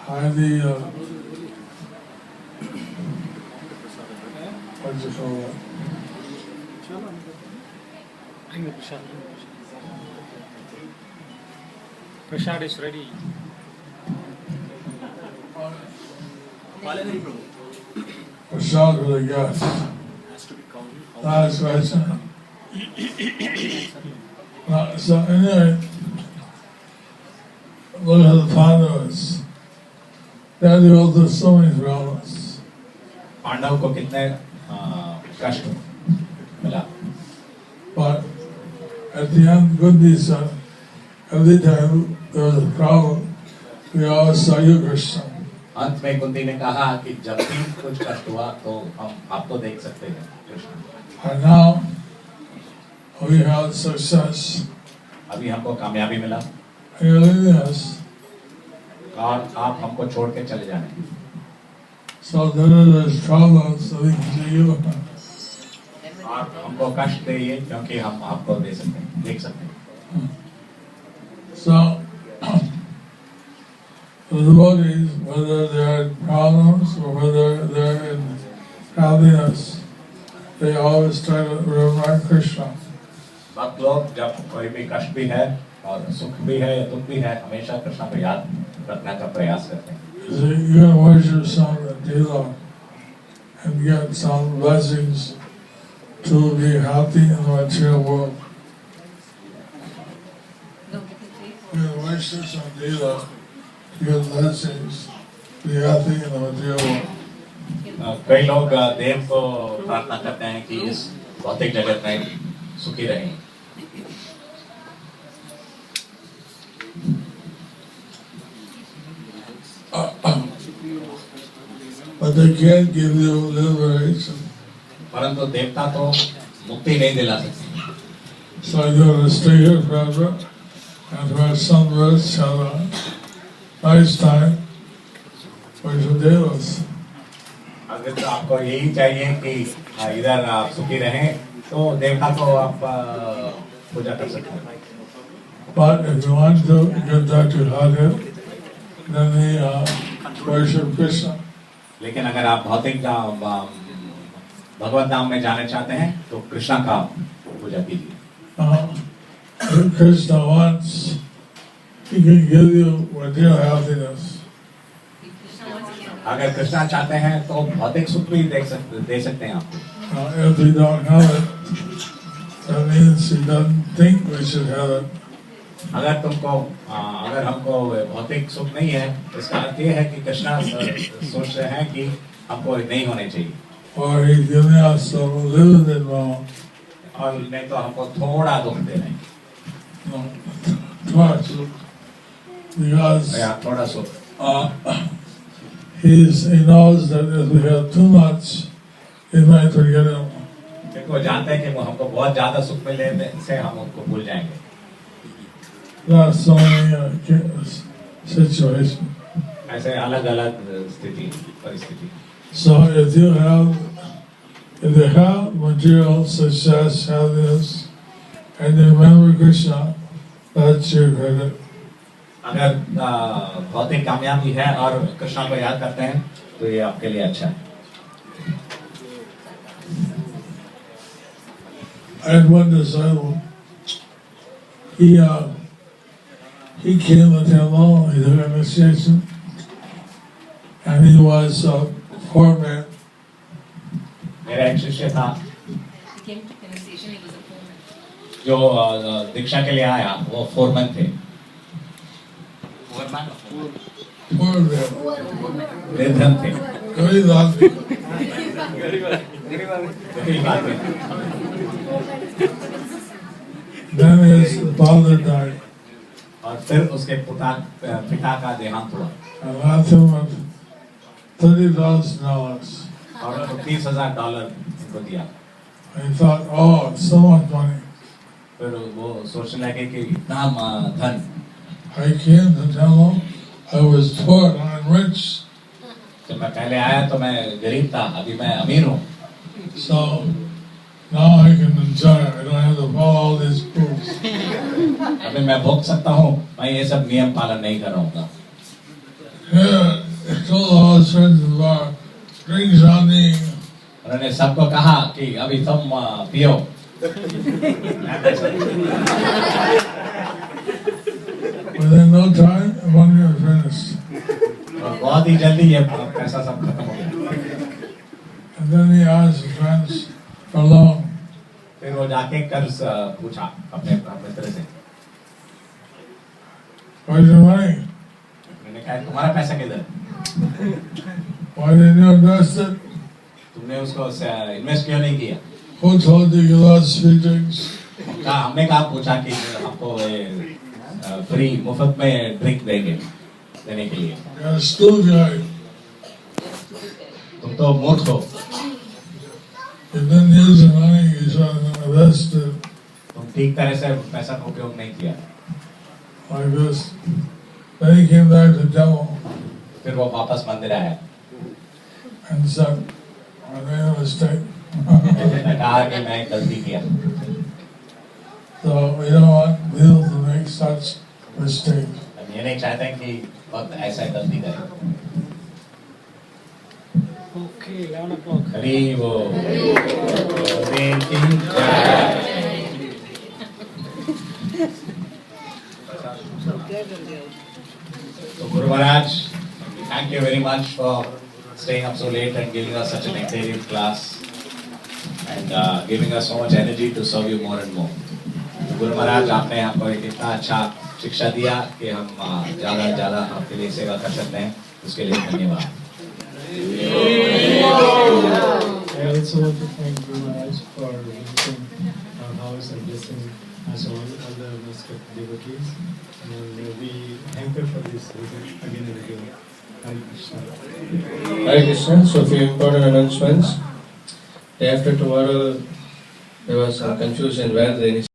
Highly what do you call that? Prasad is ready. Prasad for the guest. Last question. So anyway, look at the Pandavas. They had to go through so many problems. Pandava को कितने कष्ट मिला, But at the end, Kundi said, every time there was a problem, we always saw you, Krishna. अंत में कुंती ने कहा कि जब भी कुछ कष्ट हुआ तो हम आप तो देख सकते हैं Krishna. And now we had success. अभी हमको कामयाबी मिला And you're leaving us. और आप हमको छोड़ के चले जाने, So then there's problems, so we can see you. और हमको कष्ट देइए क्योंकि हम आपको दे सकते हैं, देख सकते हैं। So the devotees, whether they're in problems or whether they're in happiness, they always try to remember Krishna. भक्त लोग जब कोई भी कष्ट भी है और सुख भी है या दुख भी है, हमेशा कृष्ण को याद रखने का प्रयास करते हैं। So you can worship some Deva and get some blessings to be happy in the material world. No, please. You can worship some Deva, get blessings, be happy in the material world. कई लोग देव को प्रार्थना करते हैं कि इस भौतिक जगत में सुखी रहें। But they can't give you liberation. परंतु देवता तो मुक्ति नहीं दिला सकते। So you have to stay here forever and to have some rest, have a nice time for your devas. अगर तो आपको यही चाहिए कि इधर आप सुखी रहें, तो देवता को आप पूजा कर सकते हैं। But if you want to get that to Radha, then they worship Krishna. लेकिन अगर आप भौतिक भगवत धाम में जाना चाहते हैं तो कृष्णा का पूजा कीजिए। If Krishna wants, he can give you material happiness. अगर कृष्णा चाहते हैं तो भौतिक सुख भी दे सकते हैं आपको। If we don't have it, that means he doesn't think we should have it. अगर हमको भौतिक सुख नहीं है, इसका अर्थ ये है कि कृष्णा सोच रहे हैं कि हमको नहीं होने चाहिए। Or he's giving us some limited amount. और नहीं तो हमको थोड़ा दुख दे रहे हैं। Twice. Because या थोड़ा सुख। he knows that if we have too much, he might forget him. क्योंकि वो जानते हैं कि वो हमको बहुत ज्यादा सुख मिलने से हम उनको भूल जाएंगे। That's so many situations. ऐसे अलग-अलग स्थिति परिस्थिति। So if you have material success, happiness, and you remember Krishna, that's your credit. अगर भौतिक कामयाबी है और कृष्ण को याद करते हैं तो ये आपके लिए अच्छा है. I had one disciple. He came to Tamil, he took initiation, and he was a foreman. मेरा एक शिष्य था He came to initiation, he was a foreman. जो दीक्षा के लिए आया, वो फोरमैन थे. Foreman. निर्धन थे. Very lovely. गरीब आदमी. Then his father died. और फिर उसके पिता का देहांत हुआ. And left him with $30,000. और $30,000 उनको दिया. And he thought, oh, it's so much money. फिर वो सोचने लगे कि इतना धन. I came to Tamil, I was poor, I'm rich. जब मैं पहले आया तो मैं गरीब था, अभी मैं अमीर हूँ. So now I can enjoy it. I don't have to follow all these rules. अभी मैं भोग सकता हूँ, मैं ये सब नियम पालन नहीं कर रहा हूँ. Yeah, I told all his friends in the bar, drink Johnny. उन्होंने सबको कहा कि अभी तुम पियो. Within no time, 1 year finished. बहुत ही जल्दी ये पैसा सब खत्म हो गया. And then he asked his friends for loan. फिर वो जाके कर्ज पूछा अपने मित्र से. Where's your money? मैंने कहा तुम्हारा पैसा किधर? Why didn't you invest it? तुमने उसको इन्वेस्ट क्यों नहीं किया? Who told you you lost free drinks? हमने कहा पूछा कि आपको फ्री मुफ्त में ड्रिंक देने के लिए. You're a school guy. तुम तो मूर्ख हो. You didn't use the money, you should have invested तुम ठीक तरह से पैसा का उपयोग नहीं किया. like this. Then he came back to Tamil फिर वो वापस मंदिर आया. and said, I made a mistake. कहा कि मैं गलती किया. So we don't want people to make such mistakes. हम ये नहीं चाहते कि वक्त ऐसा गलती करें. Okay, 11 o'clock. हरी वो देव की जय. So Guru Maharaj, thank you very much for staying up so late and giving us such an nectarian class and giving us so much energy to serve you more and more. Guru Maharaj, आपने हमको एक इतना अच्छा शिक्षा दिया कि हम ज़्यादा आपके लिए सेवा कर सकते हैं. उसके लिए धन्यवाद. I also want to thank Guru Maharaj for visiting our house and blessing us all the Namaskar devotees. And we thank you for this visit again and again. Hare Krishna. Hare Krishna. So, a few important announcements. Day after tomorrow, there was some confusion where the